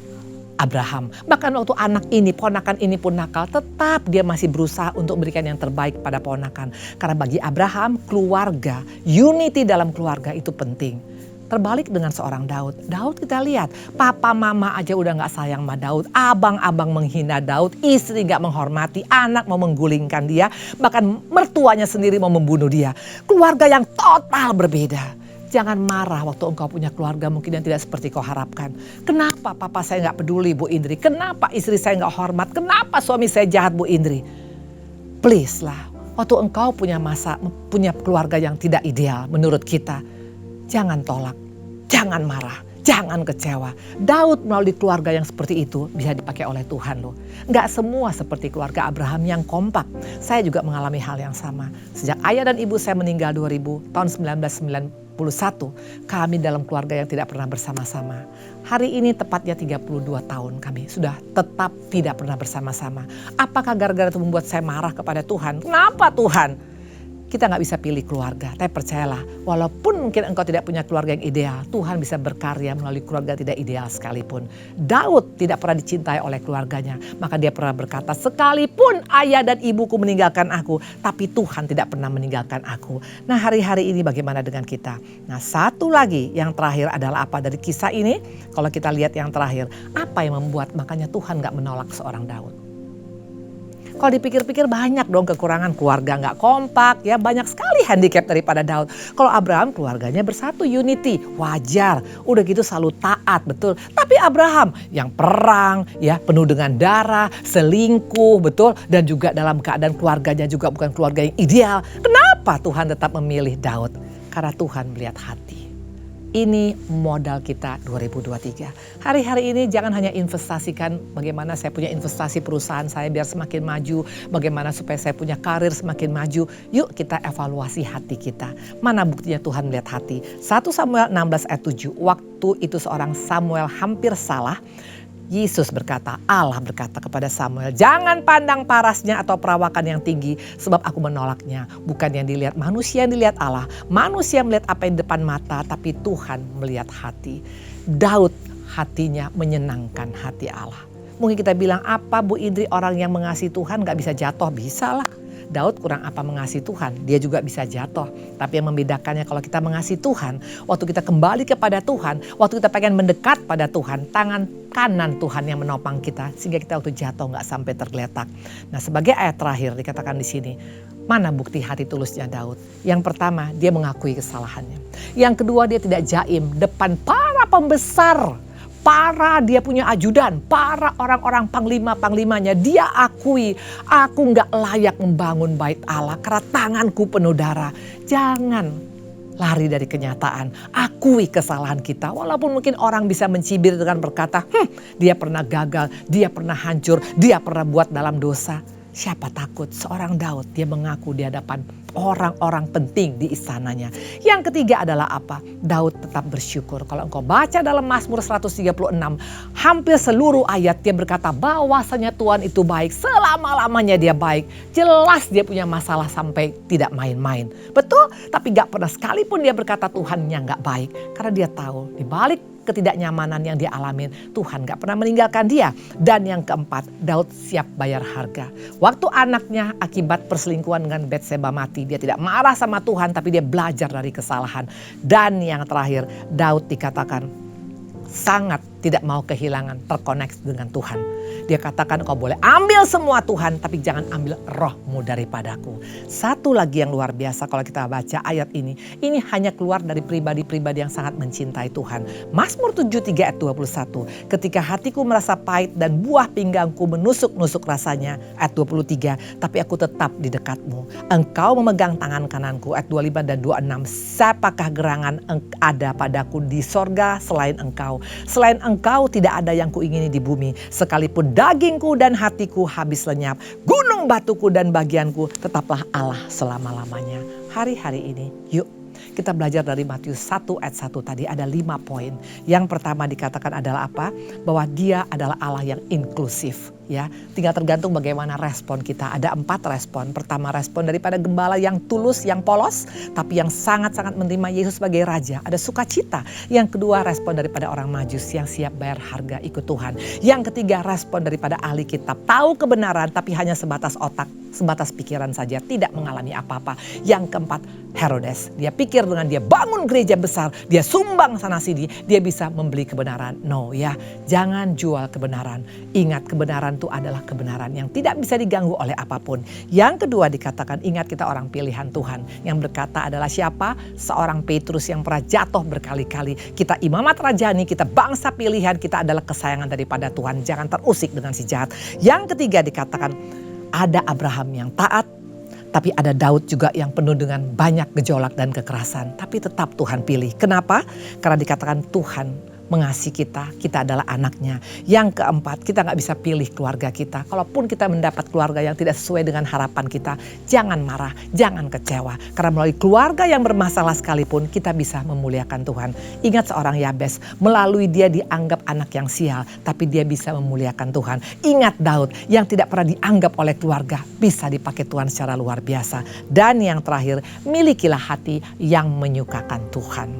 Abraham. Bahkan waktu anak ini, ponakan ini pun nakal, tetap dia masih berusaha untuk memberikan yang terbaik pada ponakan. Karena bagi Abraham, keluarga, unity dalam keluarga itu penting. Terbalik dengan seorang Daud. Daud kita lihat, papa mama aja udah gak sayang sama Daud. Abang-abang menghina Daud, istri gak menghormati, anak mau menggulingkan dia. Bahkan mertuanya sendiri mau membunuh dia. Keluarga yang total berbeda. Jangan marah waktu engkau punya keluarga mungkin yang tidak seperti kau harapkan. Kenapa papa saya gak peduli Bu Indri? Kenapa istri saya gak hormat? Kenapa suami saya jahat Bu Indri? Please lah, waktu engkau punya keluarga yang tidak ideal menurut kita, jangan tolak, jangan marah, jangan kecewa. Daud melalui keluarga yang seperti itu bisa dipakai oleh Tuhan loh. Gak semua seperti keluarga Abraham yang kompak. Saya juga mengalami hal yang sama. Sejak ayah dan ibu saya meninggal tahun 1991, kami dalam keluarga yang tidak pernah bersama-sama. Hari ini tepatnya 32 tahun kami sudah tetap tidak pernah bersama-sama. Apakah gara-gara itu membuat saya marah kepada Tuhan? Kenapa Tuhan? Kita nggak bisa pilih keluarga, tapi percayalah, walaupun mungkin engkau tidak punya keluarga yang ideal, Tuhan bisa berkarya melalui keluarga tidak ideal sekalipun. Daud tidak pernah dicintai oleh keluarganya, maka dia pernah berkata, sekalipun ayah dan ibuku meninggalkan aku, tapi Tuhan tidak pernah meninggalkan aku. Nah, hari-hari ini bagaimana dengan kita? Nah, satu lagi yang terakhir adalah apa dari kisah ini? Kalau kita lihat yang terakhir, apa yang membuat makanya Tuhan nggak menolak seorang Daud? Kalau dipikir-pikir banyak dong kekurangan, keluarga nggak kompak, ya banyak sekali handicap daripada Daud. Kalau Abraham keluarganya bersatu, unity, wajar. Udah gitu selalu taat, betul. Tapi Abraham yang perang, ya penuh dengan darah, selingkuh, betul. Dan juga dalam keadaan keluarganya juga bukan keluarga yang ideal. Kenapa Tuhan tetap memilih Daud? Karena Tuhan melihat hati. Ini modal kita 2023. Hari-hari ini jangan hanya investasikan bagaimana saya punya investasi perusahaan saya biar semakin maju. Bagaimana supaya saya punya karir semakin maju. Yuk kita evaluasi hati kita. Mana buktinya Tuhan melihat hati. 1 Samuel 16 ayat 7. Waktu itu seorang Samuel hampir salah. Yesus berkata, Allah berkata kepada Samuel, jangan pandang parasnya atau perawakan yang tinggi sebab aku menolaknya. Bukan yang dilihat manusia, yang dilihat Allah. Manusia melihat apa yang di depan mata, tapi Tuhan melihat hati. Daud hatinya menyenangkan hati Allah. Mungkin kita bilang, apa Bu Indri orang yang mengasihi Tuhan gak bisa jatuh? Bisa lah. Daud kurang apa mengasihi Tuhan, dia juga bisa jatuh. Tapi yang membedakannya kalau kita mengasihi Tuhan, waktu kita kembali kepada Tuhan, waktu kita pengen mendekat pada Tuhan, tangan kanan Tuhan yang menopang kita, sehingga kita waktu jatuh gak sampai tergeletak. Nah, sebagai ayat terakhir dikatakan di sini, mana bukti hati tulusnya Daud? Yang pertama, dia mengakui kesalahannya. Yang kedua, dia tidak jaim depan para pembesar. Para dia punya ajudan, para orang-orang panglima-panglimanya, dia akui, aku gak layak membangun bait Allah karena tanganku penuh darah. Jangan lari dari kenyataan, akui kesalahan kita. Walaupun mungkin orang bisa mencibir dengan berkata, dia pernah gagal, dia pernah hancur, dia pernah buat dalam dosa. Siapa takut? Seorang Daud, dia mengaku di hadapan orang-orang penting di istananya. Yang ketiga adalah apa? Daud tetap bersyukur. Kalau engkau baca dalam Mazmur 136, hampir seluruh ayat dia berkata bahwasanya Tuhan itu baik. Selama-lamanya dia baik. Jelas dia punya masalah sampai tidak main-main. Betul? Tapi gak pernah sekalipun dia berkata Tuhannya gak baik. Karena dia tahu di balik ketidaknyamanan yang dia alamin, Tuhan gak pernah meninggalkan dia. Dan yang keempat, Daud siap bayar harga. Waktu anaknya akibat perselingkuhan dengan Batseba mati, dia tidak marah sama Tuhan, tapi dia belajar dari kesalahan. Dan yang terakhir, Daud dikatakan sangat tidak mau kehilangan terkoneksi dengan Tuhan. Dia katakan kau boleh ambil semua Tuhan, tapi jangan ambil rohmu daripadaku. Satu lagi yang luar biasa kalau kita baca ayat ini hanya keluar dari pribadi-pribadi yang sangat mencintai Tuhan. Mazmur 73 ayat 21, ketika hatiku merasa pahit dan buah pinggangku menusuk-nusuk rasanya, ayat 23, tapi aku tetap di dekatmu. Engkau memegang tangan kananku, ayat 25 dan 26, siapakah gerangan ada padaku di sorga selain engkau? Selain engkau tidak ada yang kuingini di bumi, sekalipun dagingku dan hatiku habis lenyap, gunung batuku dan bagianku tetaplah Allah selama-lamanya. Hari-hari ini yuk kita belajar dari Matius 1 ayat 1 tadi ada 5 poin. Yang pertama dikatakan adalah apa? Bahwa dia adalah Allah yang inklusif. Ya, tinggal tergantung bagaimana respon kita. Ada 4 respon. Pertama, respon daripada gembala yang tulus, yang polos, tapi yang sangat-sangat menerima Yesus sebagai Raja. Ada sukacita. Yang kedua, respon daripada orang Majus yang siap bayar harga ikut Tuhan. Yang ketiga, respon daripada ahli kitab. Tahu kebenaran tapi hanya sebatas otak, sebatas pikiran saja, tidak mengalami apa-apa. Yang keempat, Herodes. Dia pikir dengan dia bangun gereja besar, dia sumbang sana sini, dia bisa membeli kebenaran. No ya, jangan jual kebenaran. Ingat kebenaran itu adalah kebenaran yang tidak bisa diganggu oleh apapun. Yang kedua dikatakan ingat kita orang pilihan Tuhan. Yang berkata adalah siapa? Seorang Petrus yang pernah jatuh berkali-kali. Kita imamat rajani, kita bangsa pilihan, kita adalah kesayangan daripada Tuhan. Jangan terusik dengan si jahat. Yang ketiga dikatakan ada Abraham yang taat. Tapi ada Daud juga yang penuh dengan banyak gejolak dan kekerasan. Tapi tetap Tuhan pilih. Kenapa? Karena dikatakan Tuhan mengasihi kita, kita adalah anaknya. Yang keempat, kita gak bisa pilih keluarga kita. Kalaupun kita mendapat keluarga yang tidak sesuai dengan harapan kita, jangan marah, jangan kecewa. Karena melalui keluarga yang bermasalah sekalipun, kita bisa memuliakan Tuhan. Ingat seorang Yabes, melalui dia dianggap anak yang sial, tapi dia bisa memuliakan Tuhan. Ingat Daud, yang tidak pernah dianggap oleh keluarga, bisa dipakai Tuhan secara luar biasa. Dan yang terakhir, milikilah hati yang menyukakan Tuhan.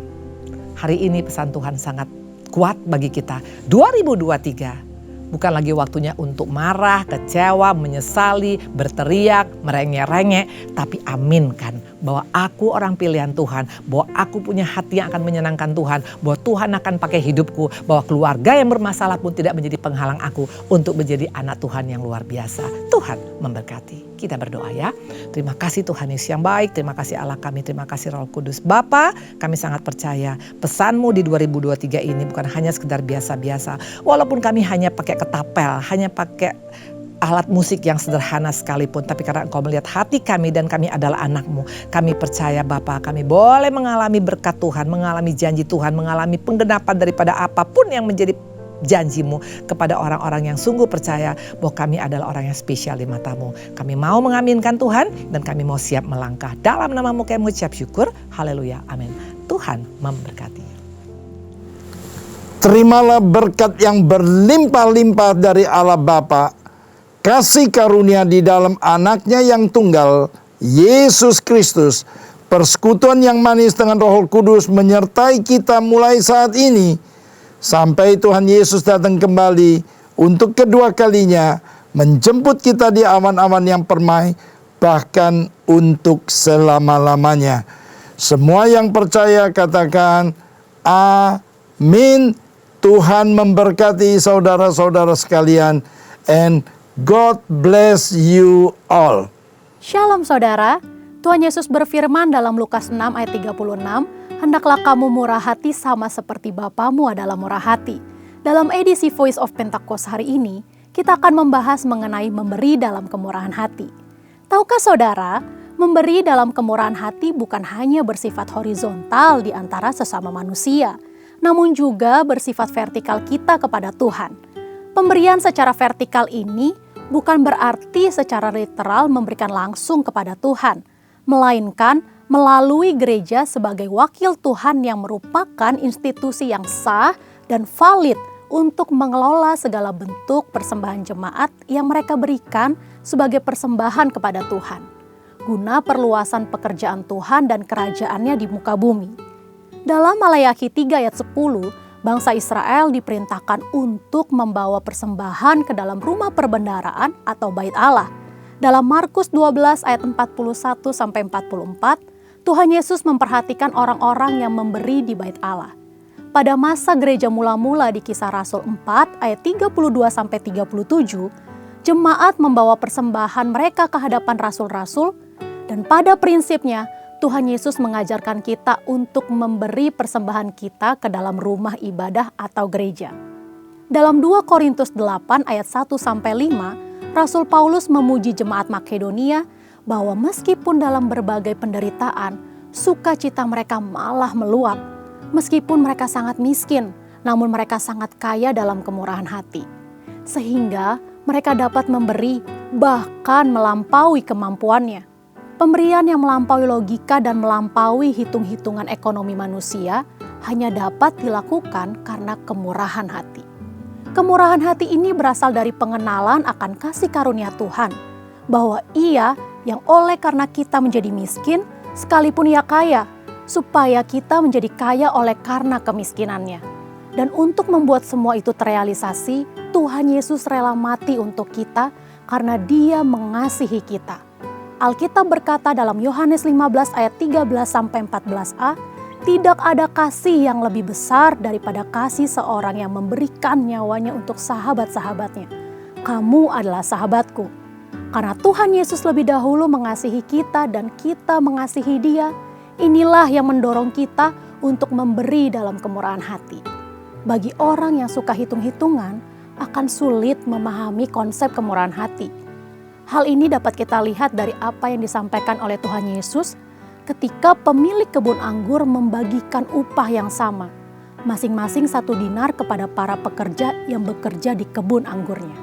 Hari ini pesan Tuhan sangat kuat bagi kita. 2023 bukan lagi waktunya untuk marah, kecewa, menyesali, berteriak, merengek-rengek. Tapi aminkan bahwa aku orang pilihan Tuhan. Bahwa aku punya hati yang akan menyenangkan Tuhan. Bahwa Tuhan akan pakai hidupku. Bahwa keluarga yang bermasalah pun tidak menjadi penghalang aku untuk menjadi anak Tuhan yang luar biasa. Tuhan memberkati. Kita berdoa ya. Terima kasih Tuhan Yesus yang baik. Terima kasih Allah kami. Terima kasih Roh Kudus. Bapa, kami sangat percaya pesanmu di 2023 ini bukan hanya sekedar biasa-biasa. Walaupun kami hanya pakai ketapel, hanya pakai alat musik yang sederhana sekalipun. Tapi karena Engkau melihat hati kami dan kami adalah anak-Mu. Kami percaya Bapa, kami boleh mengalami berkat Tuhan, mengalami janji Tuhan, mengalami penggenapan daripada apapun yang menjadi janji-Mu kepada orang-orang yang sungguh percaya bahwa kami adalah orang yang spesial di mata-Mu. Kami mau mengaminkan Tuhan dan kami mau siap melangkah. Dalam nama-Mu kami mengucap syukur. Haleluya. Amin. Tuhan memberkati. Terimalah berkat yang berlimpah-limpah dari Allah Bapa, kasih karunia di dalam anaknya yang tunggal, Yesus Kristus, persekutuan yang manis dengan Roh Kudus menyertai kita mulai saat ini, sampai Tuhan Yesus datang kembali untuk kedua kalinya, menjemput kita di awan-awan yang permai, bahkan untuk selama-lamanya. Semua yang percaya katakan amin. Tuhan memberkati saudara-saudara sekalian, and God bless you all. Shalom saudara, Tuhan Yesus berfirman dalam Lukas 6 ayat 36, hendaklah kamu murah hati sama seperti Bapamu adalah murah hati. Dalam edisi Voice of Pentecost hari ini, kita akan membahas mengenai memberi dalam kemurahan hati. Tahukah saudara, memberi dalam kemurahan hati bukan hanya bersifat horizontal di antara sesama manusia, namun juga bersifat vertikal kita kepada Tuhan. Pemberian secara vertikal ini bukan berarti secara literal memberikan langsung kepada Tuhan, melainkan melalui gereja sebagai wakil Tuhan yang merupakan institusi yang sah dan valid untuk mengelola segala bentuk persembahan jemaat yang mereka berikan sebagai persembahan kepada Tuhan, guna perluasan pekerjaan Tuhan dan kerajaannya di muka bumi. Dalam Malayaki 3 ayat 10, bangsa Israel diperintahkan untuk membawa persembahan ke dalam rumah perbendaharaan atau bait Allah. Dalam Markus 12 ayat 41-44, Tuhan Yesus memperhatikan orang-orang yang memberi di bait Allah. Pada masa gereja mula-mula di Kisah Rasul 4 ayat 32-37, jemaat membawa persembahan mereka ke hadapan rasul-rasul, dan pada prinsipnya Tuhan Yesus mengajarkan kita untuk memberi persembahan kita ke dalam rumah ibadah atau gereja. Dalam 2 Korintus 8 ayat 1-5, Rasul Paulus memuji jemaat Makedonia bahwa meskipun dalam berbagai penderitaan, sukacita mereka malah meluap. Meskipun mereka sangat miskin, namun mereka sangat kaya dalam kemurahan hati. Sehingga mereka dapat memberi bahkan melampaui kemampuannya. Pemberian yang melampaui logika dan melampaui hitung-hitungan ekonomi manusia hanya dapat dilakukan karena kemurahan hati. Kemurahan hati ini berasal dari pengenalan akan kasih karunia Tuhan, bahwa Ia yang oleh karena kita menjadi miskin, sekalipun Ia kaya, supaya kita menjadi kaya oleh karena kemiskinannya. Dan untuk membuat semua itu terrealisasi, Tuhan Yesus rela mati untuk kita karena Dia mengasihi kita. Alkitab berkata dalam Yohanes 15 ayat 13-14a, tidak ada kasih yang lebih besar daripada kasih seorang yang memberikan nyawanya untuk sahabat-sahabatnya. Kamu adalah sahabatku. Karena Tuhan Yesus lebih dahulu mengasihi kita dan kita mengasihi Dia, inilah yang mendorong kita untuk memberi dalam kemurahan hati. Bagi orang yang suka hitung-hitungan, akan sulit memahami konsep kemurahan hati. Hal ini dapat kita lihat dari apa yang disampaikan oleh Tuhan Yesus ketika pemilik kebun anggur membagikan upah yang sama. masing-masing 1 dinar kepada para pekerja yang bekerja di kebun anggurnya,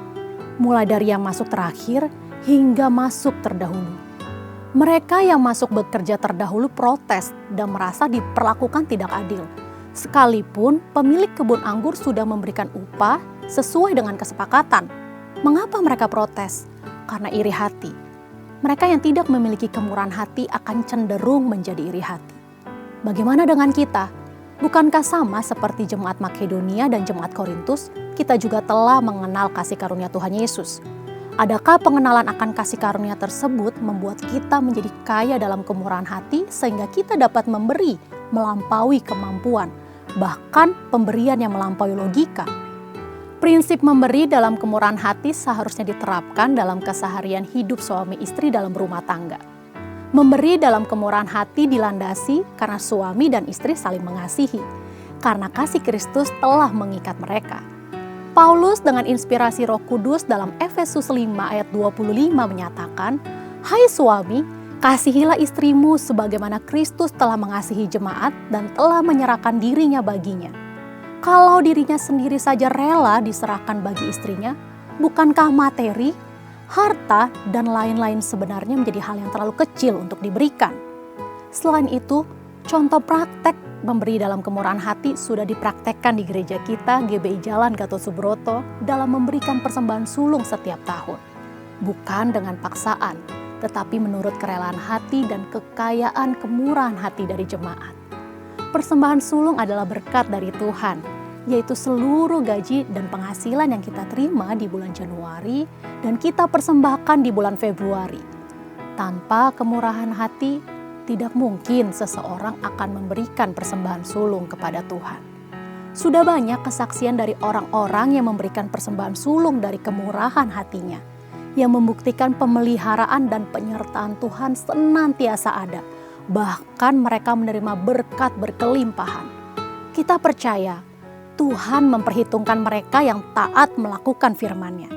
mulai dari yang masuk terakhir hingga masuk terdahulu. Mereka yang masuk bekerja terdahulu protes dan merasa diperlakukan tidak adil, sekalipun pemilik kebun anggur sudah memberikan upah sesuai dengan kesepakatan. Mengapa mereka protes? Karena iri hati. Mereka yang tidak memiliki kemurahan hati akan cenderung menjadi iri hati. Bagaimana dengan kita? Bukankah sama seperti jemaat Makedonia dan jemaat Korintus, kita juga telah mengenal kasih karunia Tuhan Yesus? Adakah pengenalan akan kasih karunia tersebut membuat kita menjadi kaya dalam kemurahan hati sehingga kita dapat memberi melampaui kemampuan, bahkan pemberian yang melampaui logika? Prinsip memberi dalam kemurahan hati seharusnya diterapkan dalam keseharian hidup suami istri dalam rumah tangga. Memberi dalam kemurahan hati dilandasi karena suami dan istri saling mengasihi, karena kasih Kristus telah mengikat mereka. Paulus dengan inspirasi Roh Kudus dalam Efesus 5 ayat 25 menyatakan, "Hai suami, kasihilah istrimu sebagaimana Kristus telah mengasihi jemaat dan telah menyerahkan dirinya baginya." Kalau dirinya sendiri saja rela diserahkan bagi istrinya, bukankah materi, harta, dan lain-lain sebenarnya menjadi hal yang terlalu kecil untuk diberikan? Selain itu, contoh praktek memberi dalam kemurahan hati sudah dipraktekkan di gereja kita GBI Jalan Gatot Subroto dalam memberikan persembahan sulung setiap tahun. Bukan dengan paksaan, tetapi menurut kerelaan hati dan kekayaan kemurahan hati dari jemaat. Persembahan sulung adalah berkat dari Tuhan, yaitu seluruh gaji dan penghasilan yang kita terima di bulan Januari dan kita persembahkan di bulan Februari. Tanpa kemurahan hati, tidak mungkin seseorang akan memberikan persembahan sulung kepada Tuhan. Sudah banyak kesaksian dari orang-orang yang memberikan persembahan sulung dari kemurahan hatinya, yang membuktikan pemeliharaan dan penyertaan Tuhan senantiasa ada. Bahkan mereka menerima berkat berkelimpahan. Kita percaya Tuhan memperhitungkan mereka yang taat melakukan firman-Nya.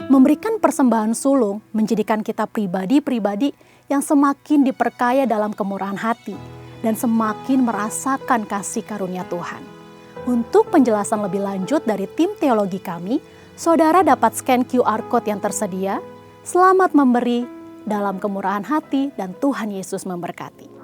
Memberikan persembahan sulung menjadikan kita pribadi-pribadi yang semakin diperkaya dalam kemurahan hati dan semakin merasakan kasih karunia Tuhan. Untuk penjelasan lebih lanjut dari tim teologi kami, saudara dapat scan QR Code yang tersedia. Selamat memberi dalam kemurahan hati dan Tuhan Yesus memberkati.